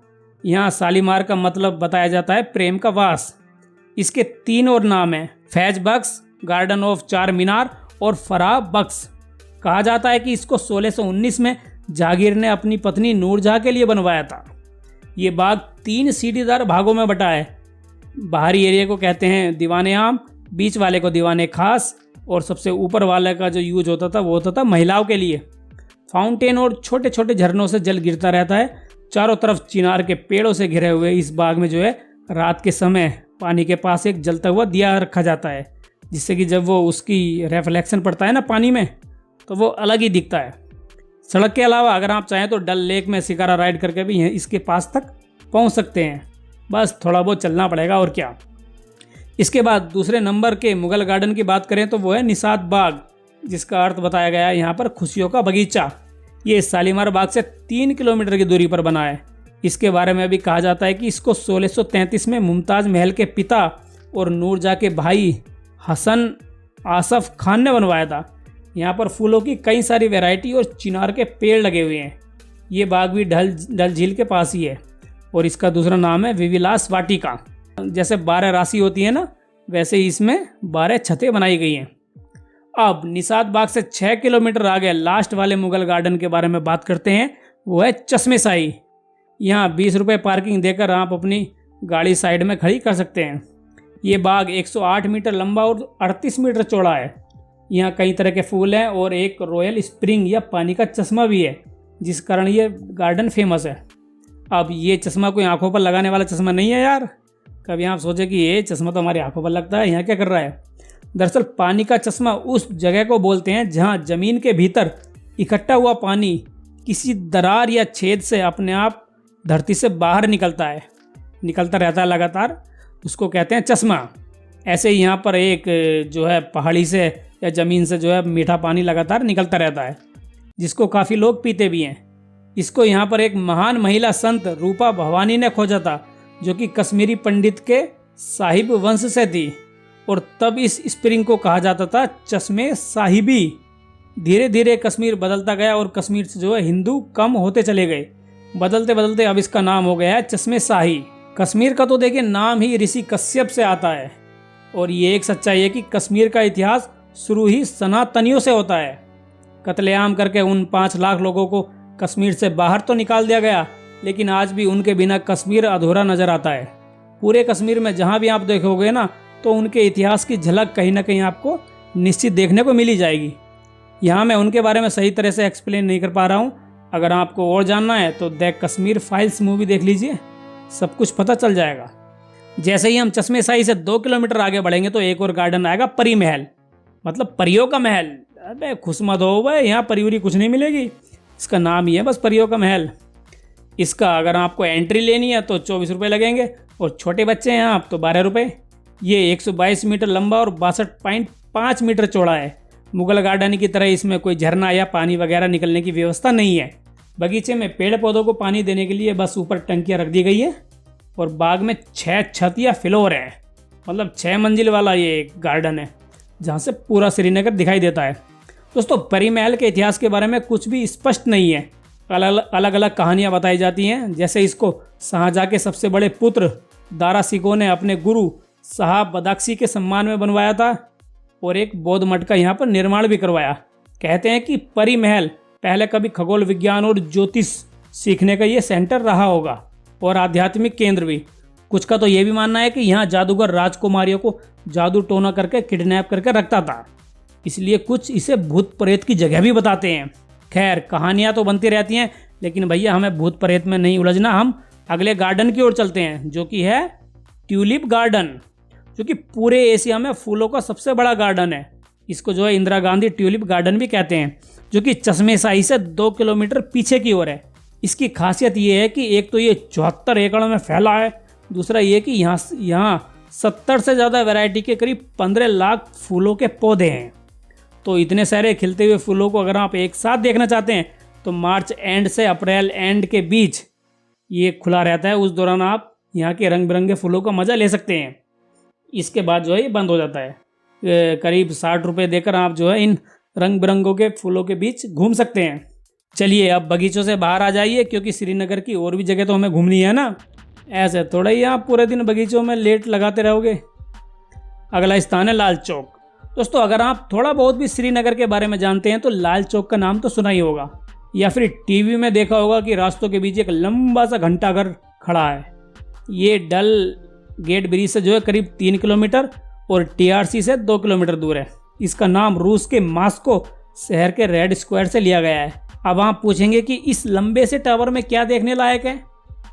यहाँ शालीमार का मतलब बताया जाता है प्रेम का वास। इसके 3 और नाम हैं, फैज बख्श, गार्डन ऑफ चार मीनार और फराह बख्श। कहा जाता है कि इसको 1619 में जहांगीर ने अपनी पत्नी नूरजहां के लिए बनवाया था। ये बाग 3 सीढ़ीदार भागों में बटा है। बाहरी एरिया को कहते हैं दीवाने आम, बीच वाले को दीवाने खास और सबसे ऊपर वाले का जो यूज होता था वो होता था महिलाओं के लिए। फाउंटेन और छोटे छोटे झरनों से जल गिरता रहता है। चारों तरफ चिनार के पेड़ों से घिरे हुए इस बाग में जो है रात के समय पानी के पास एक जलता हुआ दिया रखा जाता है, जिससे कि जब वो उसकी रिफ्लेक्शन पड़ता है ना पानी में तो वो अलग ही दिखता है। सड़क के अलावा अगर आप चाहें तो डल लेक में शिकारा राइड करके भी इसके पास तक पहुंच सकते हैं। बस थोड़ा बहुत चलना पड़ेगा और क्या। इसके बाद दूसरे नंबर के मुगल गार्डन की बात करें तो वो है निसात बाग, जिसका अर्थ बताया गया है यहाँ पर खुशियों का बगीचा। ये शालीमार बाग से 3 किलोमीटर की दूरी पर बना है। इसके बारे में भी कहा जाता है कि इसको 1633 में मुमताज़ महल के पिता और नूरजहां के भाई हसन आसफ खान ने बनवाया था। यहाँ पर फूलों की कई सारी वैरायटी और चिनार के पेड़ लगे हुए हैं। ये बाग भी डल झील के पास ही है और इसका दूसरा नाम है विविलास वाटिका। जैसे 12 राशि होती है ना, वैसे ही इसमें 12 छतें बनाई गई हैं। अब निसात बाग से 6 किलोमीटर आगे लास्ट वाले मुगल गार्डन के बारे में बात करते हैं, वो है चश्मे शाही। यहाँ 20 रुपये पार्किंग देकर आप अपनी गाड़ी साइड में खड़ी कर सकते हैं। ये बाग 108 मीटर लंबा और 38 मीटर चौड़ा है। यहाँ कई तरह के फूल हैं और एक रॉयल स्प्रिंग या पानी का चश्मा भी है, जिस कारण ये गार्डन फेमस है। अब ये चश्मा कोई आंखों पर लगाने वाला चश्मा नहीं है यार। कभी आप सोचे कि ये चश्मा तो हमारी आंखों पर लगता है, यहाँ क्या कर रहा है। दरअसल पानी का चश्मा उस जगह को बोलते हैं जहाँ ज़मीन के भीतर इकट्ठा हुआ पानी किसी दरार या छेद से अपने आप धरती से बाहर निकलता रहता है लगातार, उसको कहते हैं चश्मा। ऐसे ही यहाँ पर एक जो है पहाड़ी से या ज़मीन से जो है मीठा पानी लगातार निकलता रहता है, जिसको काफ़ी लोग पीते भी हैं। इसको यहाँ पर एक महान महिला संत रूपा भवानी ने खोजा था, जो कि कश्मीरी पंडित के साहिब वंश से थी और तब इस स्प्रिंग को कहा जाता था चश्मे साहिबी। धीरे धीरे कश्मीर बदलता गया और कश्मीर से जो है हिंदू कम होते चले गए। बदलते बदलते अब इसका नाम हो गया है चश्मे शाही। कश्मीर का तो देखिए नाम ही ऋषि कश्यप से आता है और ये एक सच्चाई है कि कश्मीर का इतिहास शुरू ही सनातनियों से होता है। कत्लेआम करके उन 5 लाख लोगों को कश्मीर से बाहर तो निकाल दिया गया, लेकिन आज भी उनके बिना कश्मीर अधूरा नजर आता है। पूरे कश्मीर में जहाँ भी आप देखोगे ना तो उनके इतिहास की झलक कहीं ना कहीं आपको निश्चित देखने को मिली जाएगी। यहाँ मैं उनके बारे में सही तरह से एक्सप्लेन नहीं कर पा रहा हूँ। अगर आपको और जानना है तो द कश्मीर फाइल्स मूवी देख लीजिए, सब कुछ पता चल जाएगा। जैसे ही हम चश्मे शाही से 2 किलोमीटर आगे बढ़ेंगे तो एक और गार्डन आएगा, परी महल, मतलब परियों का महल। अबे खुश मत हो भाई, यहाँ परियोरी कुछ नहीं मिलेगी, इसका नाम ही है बस परियों का महल। इसका अगर आपको एंट्री लेनी है तो 24 रुपये लगेंगे और छोटे बच्चे हैं आप तो 12 रुपये। ये 122 मीटर लंबा और 62.5 मीटर चौड़ा है। मुगल गार्डन की तरह इसमें कोई झरना या पानी वगैरह निकलने की व्यवस्था नहीं है। बगीचे में पेड़ पौधों को पानी देने के लिए बस ऊपर टंकियाँ रख दी गई है और बाग में 6 छत या फ्लोर है, मतलब 6 मंजिल वाला ये एक गार्डन है जहाँ से पूरा श्रीनगर दिखाई देता है। दोस्तों, परी महल के इतिहास के बारे में कुछ भी स्पष्ट नहीं है। अलग अलग कहानियाँ बताई जाती हैं। जैसे इसको शाहजहाँ के सबसे बड़े पुत्र दारा सिकोह ने अपने गुरु साहब बदाख्शी के सम्मान में बनवाया था और एक बौद्ध मठ का यहाँ पर निर्माण भी करवाया। कहते हैं कि परी महल पहले कभी खगोल विज्ञान और ज्योतिष सीखने का ये सेंटर रहा होगा और आध्यात्मिक केंद्र भी। कुछ का तो ये भी मानना है कि यहाँ जादूगर राजकुमारियों को जादू टोना करके किडनैप करके रखता था, इसलिए कुछ इसे भूत प्रेत की जगह भी बताते हैं। खैर, कहानियाँ तो बनती रहती हैं, लेकिन भैया हमें भूत प्रेत में नहीं उलझना। हम अगले गार्डन की ओर चलते हैं, जो कि है ट्यूलिप गार्डन, जो कि पूरे एशिया में फूलों का सबसे बड़ा गार्डन है। इसको जो है इंदिरा गांधी ट्यूलिप गार्डन भी कहते हैं, जो कि चश्मेशाही से 2 किलोमीटर पीछे की ओर है। इसकी खासियत ये है कि एक तो ये 74 एकड़ में फैला है, दूसरा ये कि यहाँ 70 से ज़्यादा वैरायटी के करीब 15 लाख फूलों के पौधे हैं। तो इतने सारे खिलते हुए फूलों को अगर आप एक साथ देखना चाहते हैं तो मार्च एंड से अप्रैल एंड के बीच ये खुला रहता है। उस दौरान आप यहाँ के रंग बिरंगे फूलों का मज़ा ले सकते हैं। इसके बाद जो है ये बंद हो जाता है। करीब 60 रुपये देकर आप जो है इन रंग बिरंगों के फूलों के बीच घूम सकते हैं। चलिए अब बगीचों से बाहर आ जाइए, क्योंकि श्रीनगर की और भी जगह तो हमें घूमनी है ना। ऐसे थोड़ा ही आप पूरे दिन बगीचों में लेट लगाते रहोगे। अगला स्थान है लाल चौक। दोस्तों, अगर आप थोड़ा बहुत भी श्रीनगर के बारे में जानते हैं तो लाल चौक का नाम तो सुना ही होगा, या फिर टीवी में देखा होगा कि रास्तों के बीच एक लंबा सा घंटाघर खड़ा है। ये डल गेट ब्रिज से जो है करीब 3 किलोमीटर और टीआरसी से 2 किलोमीटर दूर है। इसका नाम रूस के मास्को शहर के रेड स्क्वायर से लिया गया है। अब आप पूछेंगे कि इस लंबे से टावर में क्या देखने लायक है।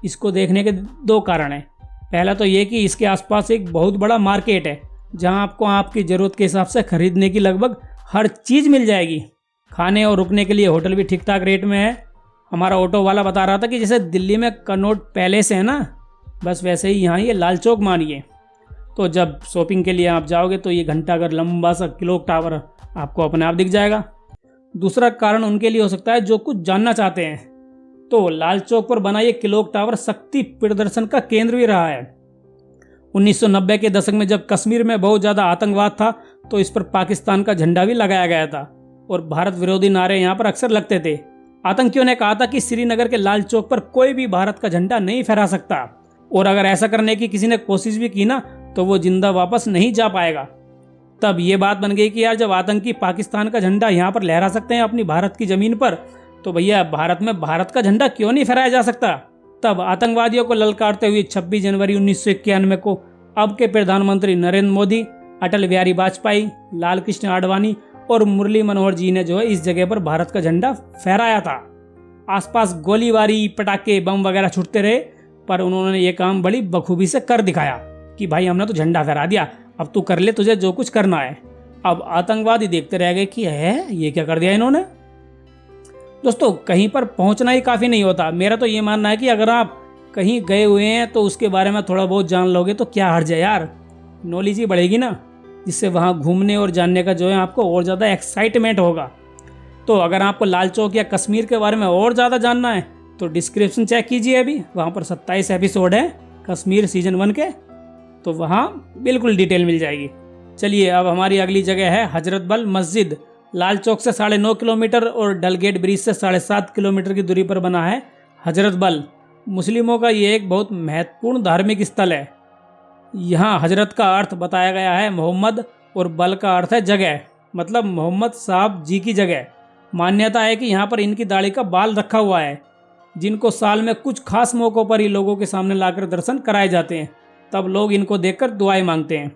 इसको देखने के 2 कारण हैं। पहला तो ये कि इसके आसपास एक बहुत बड़ा मार्केट है, जहां आपको आपकी ज़रूरत के हिसाब से खरीदने की लगभग हर चीज़ मिल जाएगी। खाने और रुकने के लिए होटल भी ठीक ठाक रेट में है। हमारा ऑटो वाला बता रहा था कि जैसे दिल्ली में कनॉट पैलेस है ना, बस वैसे ही यहाँ ये लाल चौक मानिए। तो जब शॉपिंग के लिए आप जाओगे तो ये घंटाघर लंबा सा क्लॉक टावर आपको अपने आप दिख जाएगा। दूसरा कारण उनके लिए हो सकता है जो कुछ जानना चाहते हैं। तो लाल चौक पर बना ये क्लॉक टावर शक्ति प्रदर्शन का केंद्र भी रहा है। 1990 के दशक में जब कश्मीर में बहुत ज़्यादा आतंकवाद था तो इस पर पाकिस्तान का झंडा भी लगाया गया था और भारत विरोधी नारे यहाँ पर अक्सर लगते थे। आतंकियों ने कहा था कि श्रीनगर के लाल चौक पर कोई भी भारत का झंडा नहीं फहरा सकता, और अगर ऐसा करने की किसी ने कोशिश भी की ना तो वो जिंदा वापस नहीं जा पाएगा। तब ये बात बन गई कि यार जब आतंकी पाकिस्तान का झंडा यहाँ पर लहरा सकते हैं अपनी भारत की ज़मीन पर, तो भैया भारत में भारत का झंडा क्यों नहीं फहराया जा सकता। तब आतंकवादियों को ललकारते हुए 26 जनवरी 1991 को अब के प्रधानमंत्री नरेंद्र मोदी, अटल बिहारी वाजपेयी, लाल कृष्ण आडवाणी और मुरली मनोहर जी ने जो है इस जगह पर भारत का झंडा फहराया था। आसपास गोलीबारी, पटाखे, बम वगैरह छूटते रहे, पर उन्होंने ये काम बड़ी बखूबी से कर दिखाया कि भाई हमने तो झंडा फहरा दिया, अब तू कर ले तुझे जो कुछ करना है। अब आतंकवादी देखते रह गए कि है ये क्या कर दिया इन्होंने। दोस्तों, कहीं पर पहुंचना ही काफ़ी नहीं होता। मेरा तो ये मानना है कि अगर आप कहीं गए हुए हैं तो उसके बारे में थोड़ा बहुत जान लोगे तो क्या हर्ज है यार, नॉलेज ही बढ़ेगी ना, जिससे वहाँ घूमने और जानने का जो है आपको और ज़्यादा एक्साइटमेंट होगा। तो अगर आपको लाल चौक या कश्मीर के बारे में और ज़्यादा जानना है तो डिस्क्रिप्शन चेक कीजिए, अभी वहाँ पर 27 एपिसोड हैं कश्मीर सीजन 1 के, तो वहाँ बिल्कुल डिटेल मिल जाएगी। चलिए अब हमारी अगली जगह है हजरत बल मस्जिद। लाल चौक से 9.5 किलोमीटर और डल गेट ब्रिज से 7.5 किलोमीटर की दूरी पर बना है हजरत बल। मुस्लिमों का ये एक बहुत महत्वपूर्ण धार्मिक स्थल है। यहाँ हजरत का अर्थ बताया गया है मोहम्मद और बल का अर्थ है जगह, मतलब मोहम्मद साहब जी की जगह। मान्यता है कि यहाँ पर इनकी दाढ़ी का बाल रखा हुआ है, जिनको साल में कुछ खास मौक़ों पर ही लोगों के सामने लाकर दर्शन कराए जाते हैं। तब लोग इनको देखकर दुआएं मांगते हैं।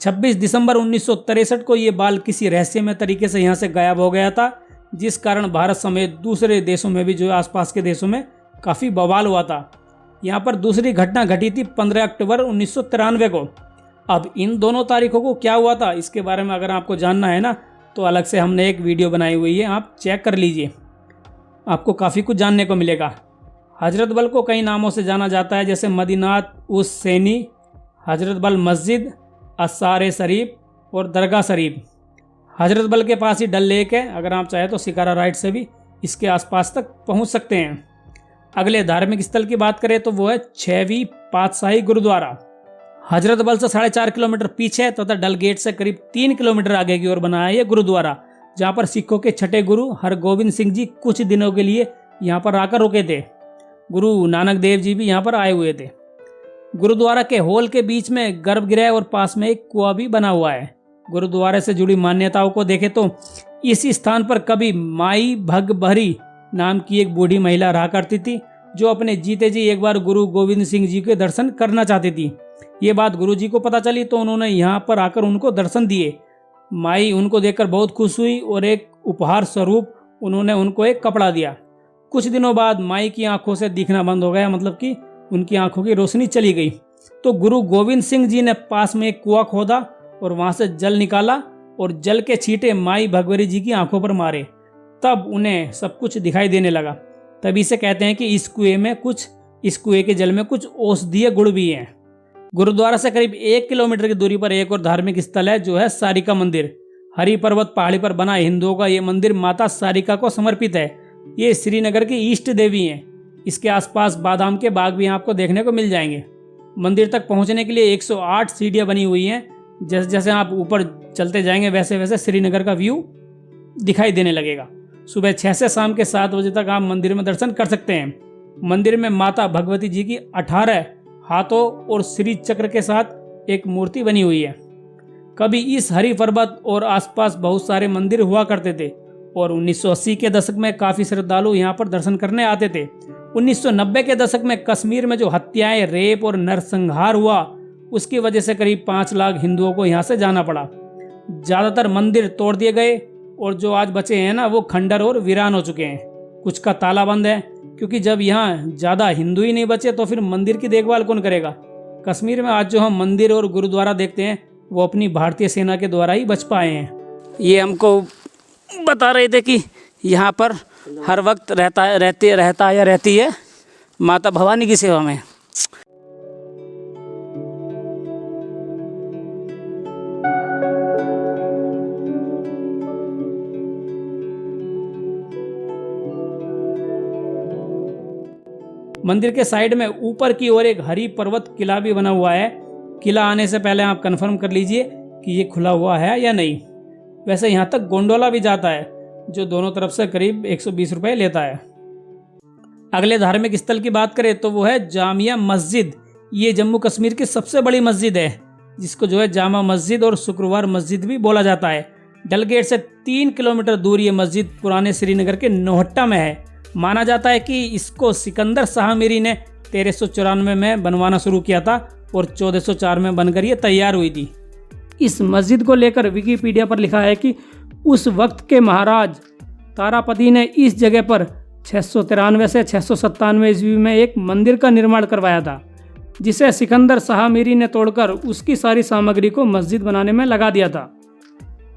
26 दिसंबर 1963 को ये बाल किसी रहस्यमय तरीके से यहाँ से गायब हो गया था, जिस कारण भारत समेत दूसरे देशों में भी जो आसपास के देशों में काफ़ी बवाल हुआ था। यहाँ पर दूसरी घटना घटी थी 15 अक्टूबर 1993 को। अब इन दोनों तारीखों को क्या हुआ था इसके बारे में अगर आपको जानना है ना तो अलग से हमने एक वीडियो बनाई हुई है, आप चेक कर लीजिए, आपको काफ़ी कुछ जानने को मिलेगा। हजरत बल को कई नामों से जाना जाता है, जैसे मदीनात उस सैनी, हजरत बल मस्जिद, असार शरीफ और दरगाह शरीफ। हजरत बल के पास ही डल लेक है, अगर आप चाहें तो शिकारा राइड से भी इसके आसपास तक पहुंच सकते हैं। अगले धार्मिक स्थल की बात करें तो वो है 6वीं पातशाही गुरुद्वारा। हजरत बल से 4.5 किलोमीटर पीछे तथा डल गेट से करीब 3 किलोमीटर आगे की ओर बना है ये गुरुद्वारा, जहाँ पर सिखों के छठे गुरु हरगोबिंद सिंह जी कुछ दिनों के लिए यहाँ पर आकर रुके थे। गुरु नानक देव जी भी यहाँ पर आए हुए थे। गुरुद्वारा के हॉल के बीच में गर्भगृह और पास में एक कुआं भी बना हुआ है। गुरुद्वारे से जुड़ी मान्यताओं को देखें तो इसी स्थान पर कभी माई भगभरी नाम की एक बूढ़ी महिला रहा करती थी, जो अपने जीते जी एक बार गुरु गोविंद सिंह जी के दर्शन करना चाहती थी। ये बात गुरु जी को पता चली तो उन्होंने यहाँ पर आकर उनको दर्शन दिए। माई उनको देखकर बहुत खुश हुई और एक उपहार स्वरूप उन्होंने उनको एक कपड़ा दिया। कुछ दिनों बाद माई की आंखों से दिखना बंद हो गया, मतलब कि उनकी आंखों की रोशनी चली गई। तो गुरु गोविंद सिंह जी ने पास में एक कुआं खोदा और वहां से जल निकाला और जल के छींटे माई भगवती जी की आंखों पर मारे। तब उन्हें सब कुछ दिखाई देने लगा। तभी से कहते हैं कि इस कुएं के जल में कुछ औषधीय गुण भी हैं। गुरुद्वारा से करीब 1 किलोमीटर की दूरी पर एक और धार्मिक स्थल है जो है सारिका मंदिर। हरि पर्वत पहाड़ी पर बना हिंदुओं का ये मंदिर माता सारिका को समर्पित है। ये श्रीनगर की इष्ट देवी हैं। इसके आसपास बादाम के बाग भी आपको देखने को मिल जाएंगे। मंदिर तक पहुंचने के लिए 108 सीढ़ियां बनी हुई हैं। जैसे जैसे आप ऊपर चलते जाएंगे वैसे वैसे श्रीनगर का व्यू दिखाई देने लगेगा। सुबह 6 से शाम के 7 बजे तक आप मंदिर में दर्शन कर सकते हैं। मंदिर में माता भगवती जी की 18 हाथों और श्री चक्र के साथ एक मूर्ति बनी हुई है। कभी इस हरि पर्वत और आसपास बहुत सारे मंदिर हुआ करते थे और 1980 के दशक में काफ़ी श्रद्धालु यहाँ पर दर्शन करने आते थे। 1990 के दशक में कश्मीर में जो हत्याएं, रेप और नरसंहार हुआ उसकी वजह से करीब 5 लाख हिंदुओं को यहाँ से जाना पड़ा। ज़्यादातर मंदिर तोड़ दिए गए और जो आज बचे हैं ना वो खंडर और वीरान हो चुके हैं। कुछ का ताला बंद है क्योंकि जब यहाँ ज़्यादा हिंदू ही नहीं बचे तो फिर मंदिर की देखभाल कौन करेगा। कश्मीर में आज जो हम मंदिर और गुरुद्वारा देखते हैं वो अपनी भारतीय सेना के द्वारा ही बच पाए हैं। ये हमको बता रहे थे कि यहाँ पर हर वक्त रहती है माता भवानी की सेवा में। मंदिर के साइड में ऊपर की ओर एक हरि पर्वत किला भी बना हुआ है। किला आने से पहले आप कंफर्म कर लीजिए कि ये खुला हुआ है या नहीं। वैसे यहाँ तक गोंडोला भी जाता है जो दोनों तरफ से करीब 120 रुपये लेता है। अगले धार्मिक स्थल की बात करें तो वो है जामिया मस्जिद। ये जम्मू कश्मीर की सबसे बड़ी मस्जिद है जिसको जो है जामा मस्जिद और शुक्रवार मस्जिद भी बोला जाता है। डलगेट से 3 किलोमीटर दूर ये मस्जिद पुराने श्रीनगर के नौहट्टा में है। माना जाता है कि इसको सिकंदर शाह मीरी ने 1394 में बनवाना शुरू किया था और 1404 में बनकर ये तैयार हुई थी। इस मस्जिद को लेकर विकिपीडिया पर लिखा है कि उस वक्त के महाराज तारापति ने इस जगह पर 693 से 697 ईस्वी में एक मंदिर का निर्माण करवाया था जिसे सिकंदर शाह मीरी ने तोड़कर उसकी सारी सामग्री को मस्जिद बनाने में लगा दिया था।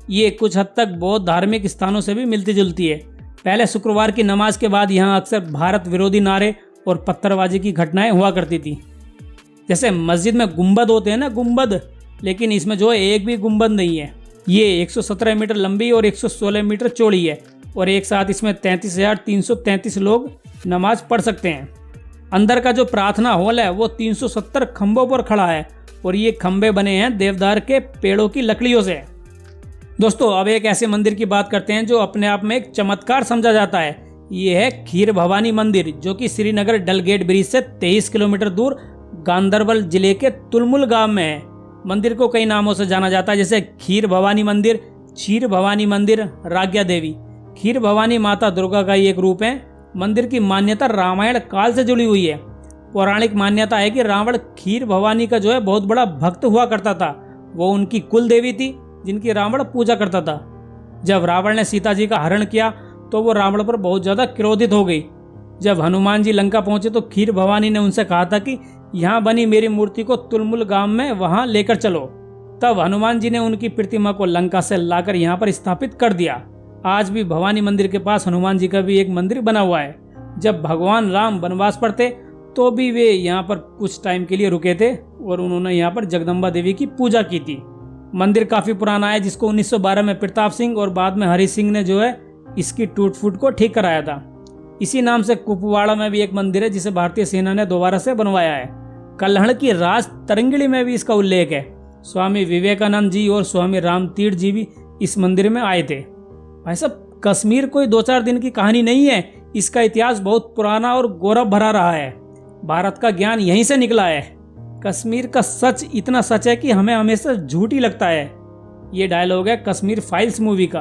ये कुछ हद तक बौद्ध धार्मिक स्थानों से भी मिलती जुलती है। पहले शुक्रवार की नमाज के बाद यहाँ अक्सर भारत विरोधी नारे और पत्थरबाजी की घटनाएं हुआ करती थी। जैसे मस्जिद में गुंबद होते हैं ना, गुंबद, लेकिन इसमें जो है एक भी गुंबद नहीं है। ये 117 मीटर लंबी और 116 मीटर चौड़ी है और एक साथ इसमें 33,333 लोग नमाज पढ़ सकते हैं। अंदर का जो प्रार्थना हॉल है वो 370 खंभों पर खड़ा है और ये खंभे बने हैं देवदार के पेड़ों की लकड़ियों से। दोस्तों अब एक ऐसे मंदिर की बात करते हैं जो अपने आप में एक चमत्कार समझा जाता है। ये है खीर भवानी मंदिर जो कि श्रीनगर डलगेट ब्रिज से 23 किलोमीटर दूर गांदरबल जिले के तुलमुल गांव में है। मंदिर को कई नामों से जाना जाता है जैसे खीर भवानी मंदिर, क्षीर भवानी मंदिर, राज्ञा देवी। खीर भवानी माता दुर्गा का ही एक रूप है। मंदिर की मान्यता रामायण काल से जुड़ी हुई है। पौराणिक मान्यता है कि रावण खीर भवानी का जो है बहुत बड़ा भक्त हुआ करता था। वो उनकी कुल देवी थी जिनकी रावण पूजा करता था। जब रावण ने सीता जी का हरण किया तो वो रावण पर बहुत ज़्यादा क्रोधित हो गई। जब हनुमान जी लंका पहुंचे तो खीर भवानी ने उनसे कहा था कि यहाँ बनी मेरी मूर्ति को तुलमुल गांव में वहाँ लेकर चलो। तब हनुमान जी ने उनकी प्रतिमा को लंका से लाकर यहाँ पर स्थापित कर दिया। आज भी भवानी मंदिर के पास हनुमान जी का भी एक मंदिर बना हुआ है। जब भगवान राम वनवास पर थे तो भी वे यहाँ पर कुछ टाइम के लिए रुके थे और उन्होंने यहाँ पर जगदम्बा देवी की पूजा की थी। मंदिर काफ़ी पुराना है जिसको 1912 में प्रताप सिंह और बाद में हरि सिंह ने जो है इसकी टूट फूट को ठीक कराया था। इसी नाम से कुपवाड़ा में भी एक मंदिर है जिसे भारतीय सेना ने दोबारा से बनवाया है। कल्हड़ की राज तरंगिणी में भी इसका उल्लेख है। स्वामी विवेकानंद जी और स्वामी राम तीर्थ जी भी इस मंदिर में आए थे। भाई साहब कश्मीर कोई 2-4 दिन की कहानी नहीं है। इसका इतिहास बहुत पुराना और गौरव भरा रहा है। भारत का ज्ञान यहीं से निकला है। कश्मीर का सच इतना सच है कि हमें हमेशा झूठ ही लगता है। ये डायलॉग है कश्मीर फाइल्स मूवी का।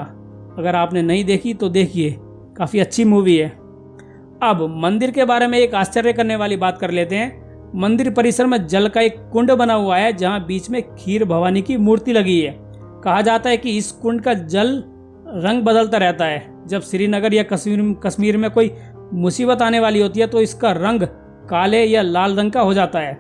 अगर आपने नहीं देखी तो देखिए, काफ़ी अच्छी मूवी है। अब मंदिर के बारे में एक आश्चर्य करने वाली बात कर लेते हैं। मंदिर परिसर में जल का एक कुंड बना हुआ है जहाँ बीच में खीर भवानी की मूर्ति लगी है। कहा जाता है कि इस कुंड का जल रंग बदलता रहता है। जब श्रीनगर या कश्मीर में कोई मुसीबत आने वाली होती है तो इसका रंग काले या लाल रंग का हो जाता है।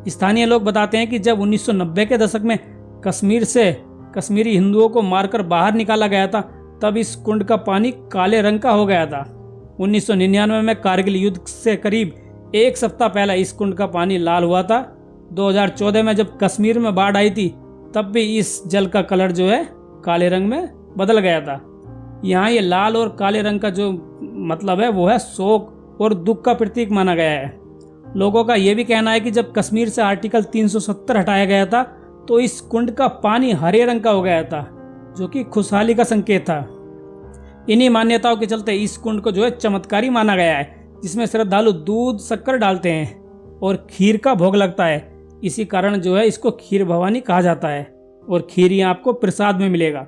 स्थानीय लोग बताते हैं कि जब 1990 के दशक में कश्मीर से कश्मीरी हिंदुओं को मारकर बाहर निकाला गया था, तब इस कुंड का पानी काले रंग का हो गया था। 1999 में कारगिल युद्ध से करीब एक सप्ताह पहले इस कुंड का पानी लाल हुआ था। 2014 में जब कश्मीर में बाढ़ आई थी, तब भी इस जल का कलर जो है काले रंग में बदल गया था। यहाँ ये लाल और काले रंग का जो मतलब है वो है शोक और दुख का प्रतीक माना गया है। लोगों का ये भी कहना है कि जब कश्मीर से आर्टिकल 370 हटाया गया था, तो इस कुंड का पानी हरे रंग का हो गया था, जो कि खुशहाली का संकेत था। इन्हीं मान्यताओं के चलते इस कुंड को जो है चमत्कारी माना गया है, जिसमें श्रद्धालु दूध शक्कर डालते हैं और खीर का भोग लगता है। इसी कारण जो है इसको खीर भवानी कहा जाता है और खीर यहाँ आपको प्रसाद में मिलेगा।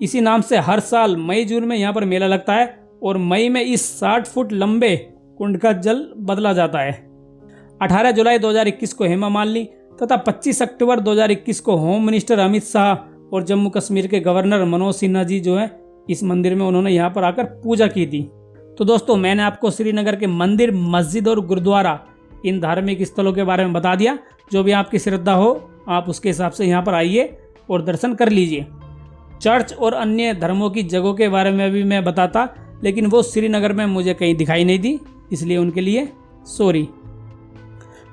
इसी नाम से हर साल मई जून में यहाँ पर मेला लगता है और मई में इस 60 फुट लंबे कुंड का जल बदला जाता है। 18 जुलाई 2021 को हेमा मालिनी तथा 25 अक्टूबर 2021 को होम मिनिस्टर अमित शाह और जम्मू कश्मीर के गवर्नर मनोज सिन्हा जी जो है इस मंदिर में उन्होंने यहाँ पर आकर पूजा की थी। तो दोस्तों, मैंने आपको श्रीनगर के मंदिर, मस्जिद और गुरुद्वारा, इन धार्मिक स्थलों के बारे में बता दिया। जो भी आपकी श्रद्धा हो आप उसके हिसाब से यहाँ पर आइए और दर्शन कर लीजिए। चर्च और अन्य धर्मों की जगहों के बारे में भी मैं बताता, लेकिन वो श्रीनगर में मुझे कहीं दिखाई नहीं दी, इसलिए उनके लिए सॉरी।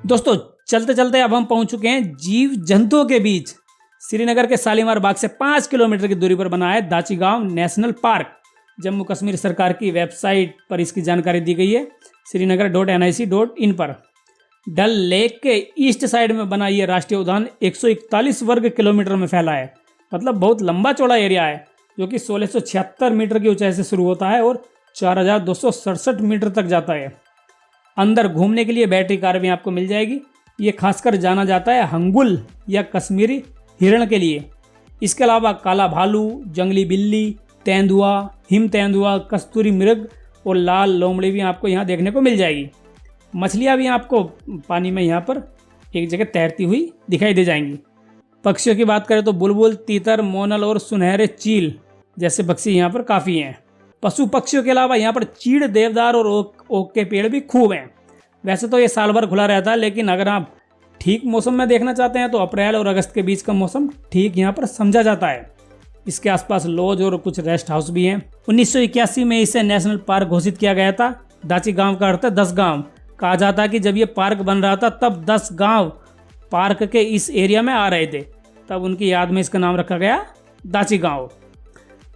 दोस्तों, चलते चलते अब हम पहुंच चुके हैं जीव जंतुओं के बीच। श्रीनगर के शालीमार बाग से 5 किलोमीटर की दूरी पर बना है दाचीगांव नेशनल पार्क। जम्मू कश्मीर सरकार की वेबसाइट पर इसकी जानकारी दी गई है, srinagar.nic.in पर। डल लेक के ईस्ट साइड में बना यह राष्ट्रीय उद्यान 141 वर्ग किलोमीटर में फैला है। मतलब बहुत लंबा चौड़ा एरिया है, जो कि 1676 मीटर की ऊंचाई से शुरू होता है और 4267 मीटर तक जाता है। अंदर घूमने के लिए बैटरी कार भी आपको मिल जाएगी। ये खासकर जाना जाता है हंगुल या कश्मीरी हिरण के लिए। इसके अलावा काला भालू, जंगली बिल्ली, तेंदुआ, हिम तेंदुआ, कस्तूरी मृग और लाल लोमड़ी भी आपको यहाँ देखने को मिल जाएगी। मछलियाँ भी आपको पानी में यहाँ पर एक जगह तैरती हुई दिखाई दे जाएंगी। पक्षियों की बात करें तो बुलबुल, तीतर, मोनल और सुनहरे चील जैसे पक्षी यहाँ पर काफ़ी हैं। पशु पक्षियों के अलावा यहाँ पर चीड़, देवदार और ओक के पेड़ भी खूब हैं। वैसे तो ये साल भर खुला रहता है, लेकिन अगर आप ठीक मौसम में देखना चाहते हैं तो अप्रैल और अगस्त के बीच का मौसम ठीक यहाँ पर समझा जाता है। इसके आसपास लॉज और कुछ रेस्ट हाउस भी हैं। 1981 में इसे नेशनल पार्क घोषित किया गया था। दाची गांव का अर्थ है 10 गांव। कहा जाता है कि जब ये पार्क बन रहा था तब 10 गांव पार्क के इस एरिया में आ रहे थे, तब उनकी याद में इसका नाम रखा गया दाची गांव।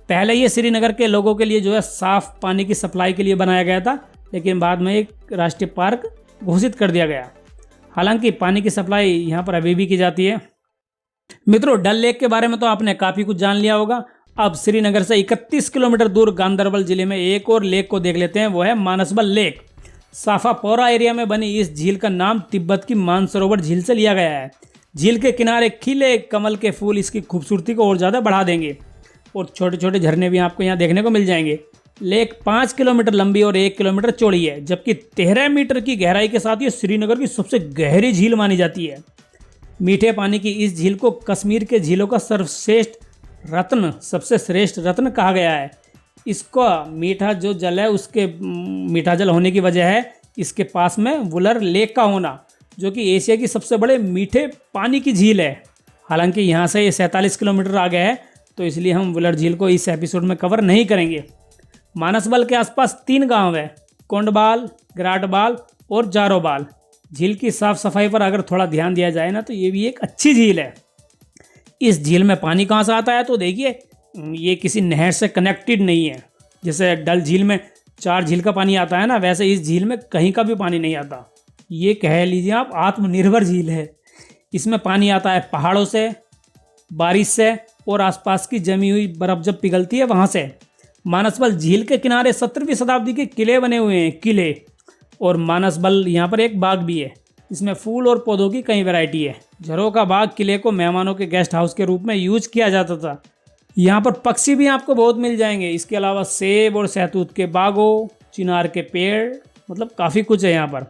पहले ये श्रीनगर के लोगों के लिए जो है साफ पानी की सप्लाई के लिए बनाया गया था, लेकिन बाद में एक राष्ट्रीय पार्क घोषित कर दिया गया। हालांकि पानी की सप्लाई यहाँ पर अभी भी की जाती है। मित्रों, डल लेक के बारे में तो आपने काफ़ी कुछ जान लिया होगा। अब श्रीनगर से 31 किलोमीटर दूर गांदरबल जिले में एक और लेक को देख लेते हैं, वो है मानसबल लेक। साफापोरा एरिया में बनी इस झील का नाम तिब्बत की मानसरोवर झील से लिया गया है। झील के किनारे खिले कमल के फूल इसकी खूबसूरती को और ज़्यादा बढ़ा देंगे और छोटे छोटे झरने भी आपको यहाँ देखने को मिल जाएंगे। लेक 5 किलोमीटर लंबी और 1 किलोमीटर चौड़ी है, जबकि 13 मीटर की गहराई के साथ ये श्रीनगर की सबसे गहरी झील मानी जाती है। मीठे पानी की इस झील को कश्मीर के झीलों का सर्वश्रेष्ठ रत्न, सबसे श्रेष्ठ रत्न कहा गया है। इसका मीठा जो जल है, उसके मीठा जल होने की वजह है इसके पास में वुलर लेक का होना, जो कि एशिया की सबसे बड़े मीठे पानी की झील है। हालांकि यहाँ से ये 47 किलोमीटर आगे है, तो इसलिए हम वुलर झील को इस एपिसोड में कवर नहीं करेंगे। मानसबल के आसपास 3 गांव है, कोंडबाल, ग्राटबाल और जारोबाल। झील की साफ सफाई पर अगर थोड़ा ध्यान दिया जाए ना, तो ये भी एक अच्छी झील है। इस झील में पानी कहाँ से आता है, तो देखिए ये किसी नहर से कनेक्टेड नहीं है। जैसे डल झील में 4 झील का पानी आता है ना, वैसे इस झील में कहीं का भी पानी नहीं आता। ये कह लीजिए आप आत्मनिर्भर झील है। इसमें पानी आता है पहाड़ों से, बारिश से और आसपास की जमी हुई बर्फ जब पिघलती है वहाँ से। मानसबल झील के किनारे 17वीं शताब्दी के किले बने हुए हैं, किले। और मानसबल यहाँ पर एक बाग भी है, इसमें फूल और पौधों की कई वैरायटी है। झरोका बाग किले को मेहमानों के गेस्ट हाउस के रूप में यूज किया जाता था। यहाँ पर पक्षी भी आपको बहुत मिल जाएंगे। इसके अलावा सेब और सहतूत के बागों, चिनार के पेड़, मतलब काफ़ी कुछ है यहाँ पर।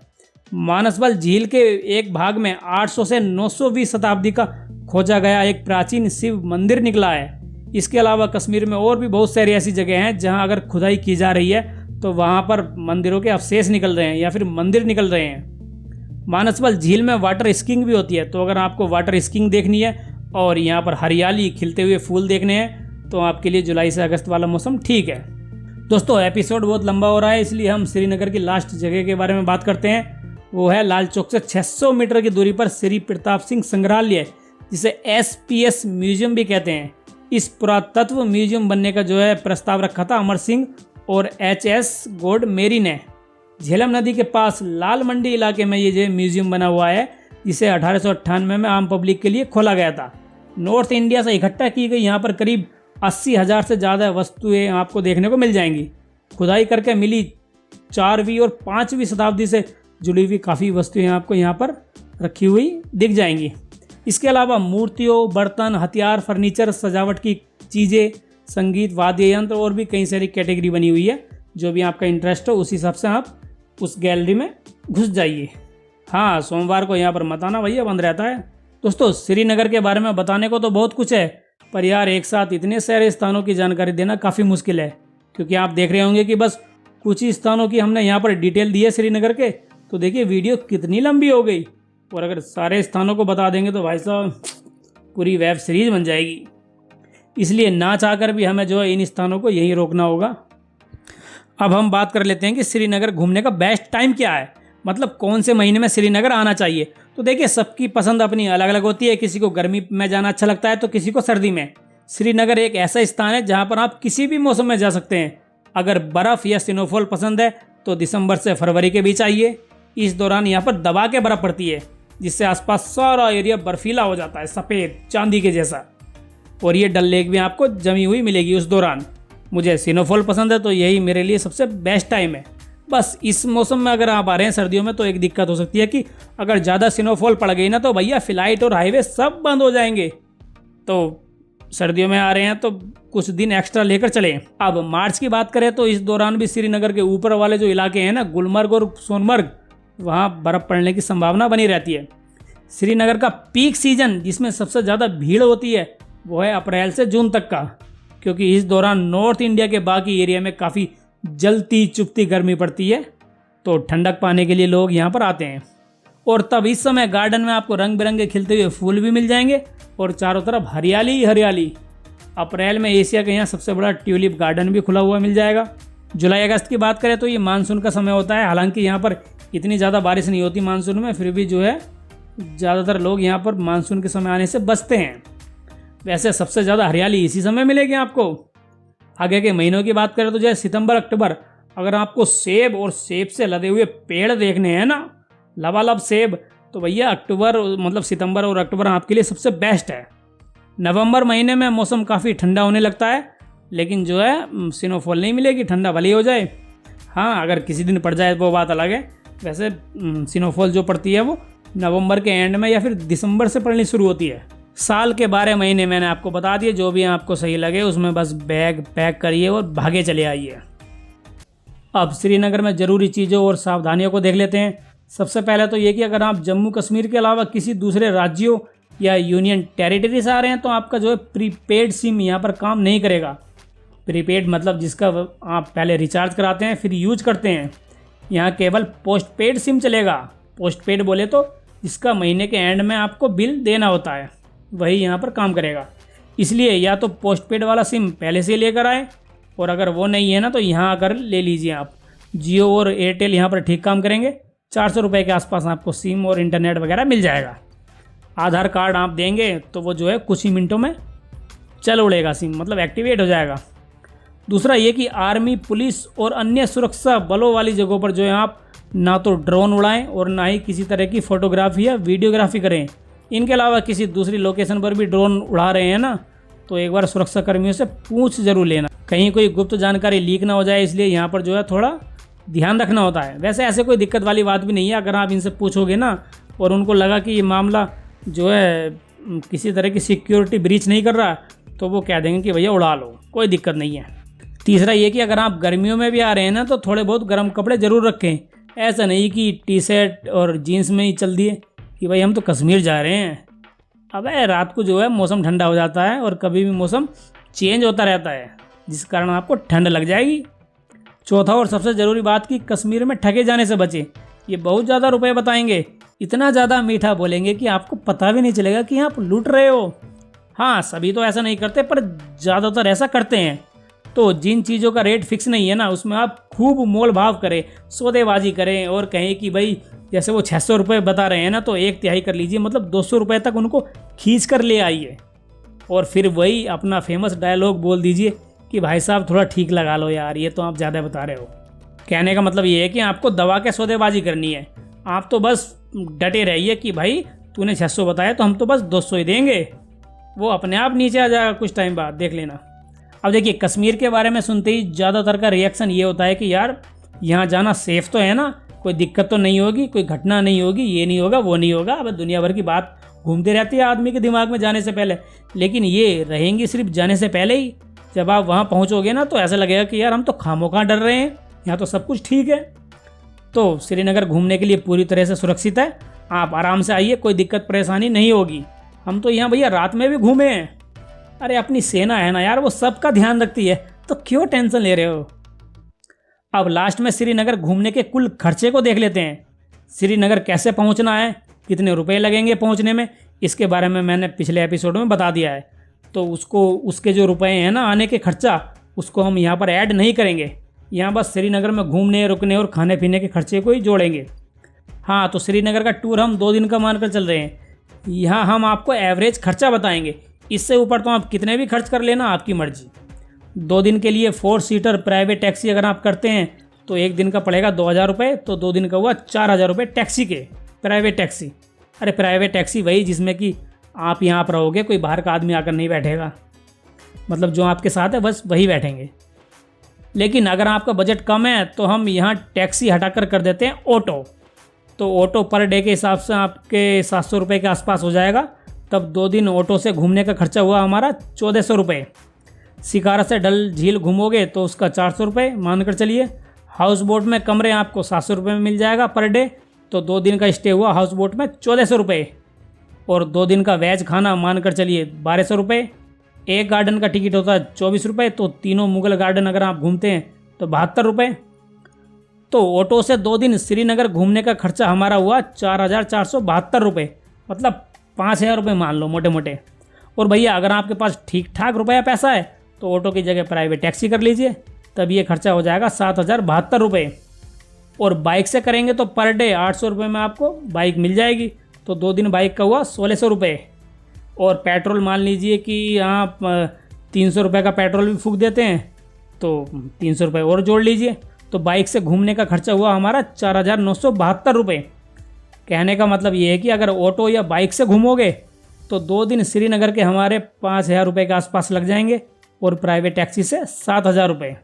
मानसबल झील के एक भाग में 800 से 920 शताब्दी का खोजा गया एक प्राचीन शिव मंदिर निकला है। इसके अलावा कश्मीर में और भी बहुत सारी ऐसी जगह हैं जहां अगर खुदाई की जा रही है तो वहां पर मंदिरों के अवशेष निकल रहे हैं या फिर मंदिर निकल रहे हैं। मानसबल झील में वाटर स्कीइंग भी होती है, तो अगर आपको वाटर स्कीइंग देखनी है और यहाँ पर हरियाली खिलते हुए फूल देखने हैं तो आपके लिए जुलाई से अगस्त वाला मौसम ठीक है। दोस्तों एपिसोड बहुत लंबा हो रहा है, इसलिए हम श्रीनगर की लास्ट जगह के बारे में बात करते हैं। वो है लाल चौक से 600 मीटर की दूरी पर श्री प्रताप सिंह संग्रहालय, जिसे SPS म्यूजियम भी कहते हैं। इस पुरातत्व म्यूजियम बनने का जो है प्रस्ताव रखा था अमर सिंह और HS गॉड मेरी ने। झेलम नदी के पास लाल मंडी इलाके में ये जो म्यूजियम बना हुआ है, जिसे 1898 में आम पब्लिक के लिए खोला गया था। नॉर्थ इंडिया से इकट्ठा की गई यहाँ पर करीब 80,000 से ज़्यादा वस्तुएं आपको देखने को मिल जाएंगी। खुदाई करके मिली 4वीं और 5वीं शताब्दी से जुड़ी हुई काफ़ी वस्तुएं आपको यहाँ पर रखी हुई दिख जाएंगी। इसके अलावा मूर्तियों, बर्तन, हथियार, फर्नीचर, सजावट की चीज़ें, संगीत, वाद्य यंत्र और भी कई सारी कैटेगरी बनी हुई है। जो भी आपका इंटरेस्ट हो उस हिसाब से आप उस गैलरी में घुस जाइए। हाँ, सोमवार को यहाँ पर मत आना भैया, बंद रहता है। दोस्तों श्रीनगर के बारे में बताने को तो बहुत कुछ है, पर यार एक साथ इतने सारे स्थानों की जानकारी देना काफ़ी मुश्किल है, क्योंकि आप देख रहे होंगे कि बस कुछ ही स्थानों की हमने यहाँ पर डिटेल दी है श्रीनगर के, तो देखिए वीडियो कितनी लंबी हो गई। और अगर सारे स्थानों को बता देंगे तो भाई साहब पूरी वेब सीरीज बन जाएगी। इसलिए ना चाहकर भी हमें जो है इन स्थानों को यहीं रोकना होगा। अब हम बात कर लेते हैं कि श्रीनगर घूमने का बेस्ट टाइम क्या है, मतलब कौन से महीने में श्रीनगर आना चाहिए। तो देखिए सबकी पसंद अपनी अलग अलग होती है, किसी को गर्मी में जाना अच्छा लगता है तो किसी को सर्दी में। श्रीनगर एक ऐसा स्थान है जहाँ पर आप किसी भी मौसम में जा सकते हैं। अगर बर्फ़ या स्नोफॉल पसंद है तो दिसंबर से फरवरी के बीच आइए। इस दौरान यहाँ पर दबा के बर्फ़ पड़ती है, जिससे आसपास सारा एरिया बर्फीला हो जाता है, सफ़ेद चांदी के जैसा। और ये डल लेक भी आपको जमी हुई मिलेगी उस दौरान। मुझे स्नोफॉल पसंद है तो यही मेरे लिए सबसे बेस्ट टाइम है। बस इस मौसम में अगर आप आ रहे हैं सर्दियों में तो एक दिक्कत हो सकती है कि अगर ज़्यादा स्नोफॉल पड़ गई ना तो भैया फ्लाइट और हाईवे सब बंद हो जाएंगे। तो सर्दियों में आ रहे हैं तो कुछ दिन एक्स्ट्रा लेकर चलें। अब मार्च की बात करें तो इस दौरान भी श्रीनगर के ऊपर वाले जो इलाके हैं ना, गुलमर्ग और सोनमर्ग, वहाँ बर्फ़ पड़ने की संभावना बनी रहती है। श्रीनगर का पीक सीजन जिसमें सबसे ज़्यादा भीड़ होती है वो है अप्रैल से जून तक का, क्योंकि इस दौरान नॉर्थ इंडिया के बाकी एरिया में काफ़ी जलती चुपती गर्मी पड़ती है, तो ठंडक पाने के लिए लोग यहाँ पर आते हैं। और तब इस समय गार्डन में आपको रंग बिरंगे खिलते हुए फूल भी मिल जाएंगे और चारों तरफ हरियाली ही हरियाली। अप्रैल में एशिया का यहाँ सबसे बड़ा ट्यूलिप गार्डन भी खुला हुआ मिल जाएगा। जुलाई अगस्त की बात करें तो ये मानसून का समय होता है। हालांकि यहाँ पर इतनी ज़्यादा बारिश नहीं होती मानसून में, फिर भी जो है ज़्यादातर लोग यहाँ पर मानसून के समय आने से बचते हैं। वैसे सबसे ज़्यादा हरियाली इसी समय मिलेगी आपको। आगे के महीनों की बात करें तो जैसे सितंबर अक्टूबर, अगर आपको सेब और सेब से लदे हुए पेड़ देखने हैं ना, लबालब सेब, तो भैया अक्टूबर मतलब सितंबर और अक्टूबर आपके लिए सबसे बेस्ट है। नवंबर महीने में मौसम काफ़ी ठंडा होने लगता है, लेकिन जो है स्नोफॉल नहीं मिलेगी, ठंडा भले ही हो जाए। हाँ, अगर किसी दिन पड़ जाए तो वो बात अलग है। वैसे स्नोफॉल जो पड़ती है वो नवंबर के एंड में या फिर दिसंबर से पड़नी शुरू होती है। साल के 12 महीने मैंने आपको बता दिए, जो भी आपको सही लगे उसमें बस बैग पैक करिए और भागे चले आइए। अब श्रीनगर में ज़रूरी चीज़ों और सावधानियों को देख लेते हैं। सबसे पहले तो ये कि अगर आप जम्मू कश्मीर के अलावा किसी दूसरे राज्यों या यूनियन टेरिटरी से आ रहे हैं तो आपका जो है प्रीपेड सिम यहाँ पर काम नहीं करेगा। प्रीपेड मतलब जिसका आप पहले रिचार्ज कराते हैं फिर यूज करते हैं। यहाँ केवल पोस्टपेड सिम चलेगा। पोस्टपेड बोले तो जिसका महीने के एंड में आपको बिल देना होता है, वही यहाँ पर काम करेगा। इसलिए या तो पोस्टपेड वाला सिम पहले से लेकर आए, और अगर वो नहीं है ना तो यहाँ आकर ले लीजिए आप। जियो और एयरटेल यहाँ पर ठीक काम करेंगे। 400 रुपये के आसपास आपको सिम और इंटरनेट वगैरह मिल जाएगा। आधार कार्ड आप देंगे तो वो जो है कुछ ही मिनटों में चल उड़ेगा, सिम मतलब एक्टिवेट हो जाएगा। दूसरा ये कि आर्मी, पुलिस और अन्य सुरक्षा बलों वाली जगहों पर जो है आप ना तो ड्रोन उड़ाएं और ना ही किसी तरह की फ़ोटोग्राफी या वीडियोग्राफी करें। इनके अलावा किसी दूसरी लोकेशन पर भी ड्रोन उड़ा रहे हैं ना, तो एक बार सुरक्षा कर्मियों से पूछ जरूर लेना, कहीं कोई गुप्त जानकारी लीक ना हो जाए। इसलिए यहाँ पर जो है थोड़ा ध्यान रखना होता है। वैसे ऐसे कोई दिक्कत वाली बात भी नहीं है। अगर आप इनसे पूछोगे ना और उनको लगा कि ये मामला जो है किसी तरह की सिक्योरिटी ब्रीच नहीं कर रहा, तो वो कह देंगे कि भैया उड़ा लो, कोई दिक्कत नहीं है। तीसरा ये कि अगर आप गर्मियों में भी आ रहे हैं ना तो थोड़े बहुत गर्म कपड़े ज़रूर रखें। ऐसा नहीं कि टी शर्ट और जीन्स में ही चल दिए कि भाई हम तो कश्मीर जा रहे हैं। अबे रात को जो है मौसम ठंडा हो जाता है और कभी भी मौसम चेंज होता रहता है, जिस कारण आपको ठंड लग जाएगी। चौथा और सबसे ज़रूरी बात कि कश्मीर में ठगे जाने से बचें। ये बहुत ज़्यादा रुपए बताएंगे, इतना ज़्यादा मीठा बोलेंगे कि आपको पता भी नहीं चलेगा कि आप लूट रहे हो। हाँ, सभी तो ऐसा नहीं करते, पर ज़्यादातर ऐसा करते हैं। तो जिन चीज़ों का रेट फिक्स नहीं है ना, उसमें आप खूब मोल भाव करें, सौदेबाजी करें और कहें कि भाई जैसे वो 600 रुपये बता रहे हैं ना, तो 1/3 कर लीजिए, मतलब 200 रुपये तक उनको खींच कर ले आइए। और फिर वही अपना फेमस डायलॉग बोल दीजिए कि भाई साहब थोड़ा ठीक लगा लो यार, ये तो आप ज़्यादा बता रहे हो। कहने का मतलब ये है कि आपको दबा के सौदेबाजी करनी है। आप तो बस डटे रहिए कि भाई तूने 600 बताया तो हम तो बस 200 ही देंगे। वो अपने आप नीचे आ जाएगा कुछ टाइम बाद, देख लेना। अब देखिए, कश्मीर के बारे में सुनते ही ज़्यादातर का रिएक्शन ये होता है कि यार यहाँ जाना सेफ़ तो है ना, कोई दिक्कत तो नहीं होगी, कोई घटना नहीं होगी, ये नहीं होगा, वो नहीं होगा। अब दुनिया भर की बात घूमती रहती है आदमी के दिमाग में जाने से पहले, लेकिन ये रहेंगी सिर्फ जाने से पहले ही। जब आप वहाँ पहुँचोगे ना, तो ऐसा लगेगा कि यार हम तो खामोखा डर रहे हैं, यहाँ तो सब कुछ ठीक है। तो श्रीनगर घूमने के लिए पूरी तरह से सुरक्षित है, आप आराम से आइए, कोई दिक्कत परेशानी नहीं होगी। हम तो यहाँ भैया रात में भी घूमे हैं। अरे अपनी सेना है ना यार, वो सबका ध्यान रखती है, तो क्यों टेंशन ले रहे हो। अब लास्ट में श्रीनगर घूमने के कुल खर्चे को देख लेते हैं। श्रीनगर कैसे पहुंचना है, कितने रुपए लगेंगे पहुंचने में, इसके बारे में मैंने पिछले एपिसोड में बता दिया है। तो उसके जो रुपए हैं ना आने के खर्चा, उसको हम यहाँ पर ऐड नहीं करेंगे। यहाँ बस श्रीनगर में घूमने, रुकने और खाने पीने के खर्चे को ही जोड़ेंगे। हाँ, तो श्रीनगर का टूर हम 2 दिन का मानकर चल रहे हैं। यहाँ हम आपको एवरेज खर्चा बताएंगे, इससे ऊपर तो आप कितने भी खर्च कर लेना, आपकी मर्जी। 2 दिन के लिए 4 सीटर प्राइवेट टैक्सी अगर आप करते हैं तो 1 दिन का पड़ेगा 2,000 रुपये, तो 2 दिन का हुआ 4,000 रुपये टैक्सी के, प्राइवेट टैक्सी। अरे प्राइवेट टैक्सी वही जिसमें कि आप यहाँ पर रहोगे, कोई बाहर का आदमी आकर नहीं बैठेगा, मतलब जो आपके साथ है बस वही बैठेंगे। लेकिन अगर आपका बजट कम है तो हम यहाँ टैक्सी हटाकर कर देते हैं ऑटो। तो ऑटो पर डे के हिसाब से आपके 700 रुपये के आसपास हो जाएगा। तब 2 दिन ऑटो से घूमने का खर्चा हुआ हमारा 1400 रुपये। शिकारा से डल झील घूमोगे तो उसका 400 रुपये मानकर चलिए। हाउस बोट में कमरे आपको 700 रुपये में मिल जाएगा पर डे, तो 2 दिन का स्टे हुआ हाउस बोट में 1400 रुपये। और 2 दिन का वेज खाना मानकर चलिए 1200 रुपये। एक गार्डन का टिकट होता है 24 रुपये, तो तीनों मुगल गार्डन अगर आप घूमते हैं तो 72 रुपये। तो ऑटो से 2 दिन श्रीनगर घूमने का खर्चा हमारा हुआ 4,472 रुपये, मतलब 5,000 रुपये मान लो मोटे मोटे। और भैया अगर आपके पास ठीक ठाक रुपया पैसा है तो ऑटो की जगह प्राइवेट टैक्सी कर लीजिए, तब ये खर्चा हो जाएगा 7,072 रुपये। और बाइक से करेंगे तो पर डे 800 रुपये में आपको बाइक मिल जाएगी, तो 2 दिन बाइक का हुआ 1,600 रुपये। और पेट्रोल मान लीजिए कि आप 300 रुपये का पेट्रोल भी फूंक देते हैं, तो 300 रुपये और जोड़ लीजिए, तो बाइक से घूमने का खर्चा हुआ हमारा 4,972 रुपये। कहने का मतलब ये है कि अगर ऑटो या बाइक से घूमोगे तो 2 दिन श्रीनगर के हमारे 5,000 रुपये के आसपास लग जाएंगे, और प्राइवेट टैक्सी से 7,000 रुपये।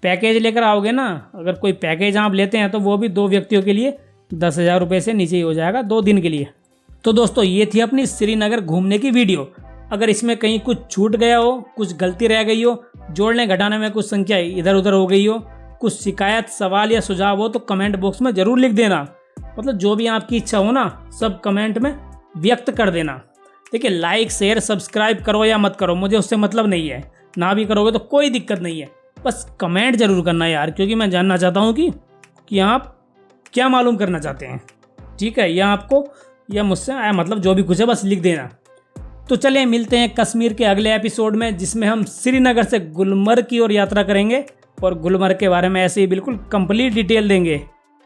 पैकेज लेकर आओगे ना, अगर कोई पैकेज आप लेते हैं तो वो भी 2 व्यक्तियों के लिए 10,000 रुपये से नीचे ही हो जाएगा 2 दिन के लिए। तो दोस्तों ये थी अपनी श्रीनगर घूमने की वीडियो। अगर इसमें कहीं कुछ छूट गया हो, कुछ गलती रह गई हो, जोड़ने घटाने में कुछ संख्या इधर उधर हो गई हो, कुछ शिकायत, सवाल या सुझाव हो, तो कमेंट बॉक्स में ज़रूर लिख देना। मतलब जो भी आपकी इच्छा हो ना, सब कमेंट में व्यक्त कर देना। देखिए, लाइक शेयर सब्सक्राइब करो या मत करो, मुझे उससे मतलब नहीं है। ना भी करोगे तो कोई दिक्कत नहीं है, बस कमेंट जरूर करना यार, क्योंकि मैं जानना चाहता हूँ कि आप क्या मालूम करना चाहते हैं। ठीक है, या आपको या मुझसे मतलब जो भी कुछ है बस लिख देना। तो चलिए मिलते हैं कश्मीर के अगले एपिसोड में, जिसमें हम श्रीनगर से गुलमर्ग की ओर यात्रा करेंगे और गुलमर्ग के बारे में ऐसे ही बिल्कुल कंप्लीट डिटेल देंगे।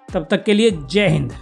तब तक के लिए जय हिंद।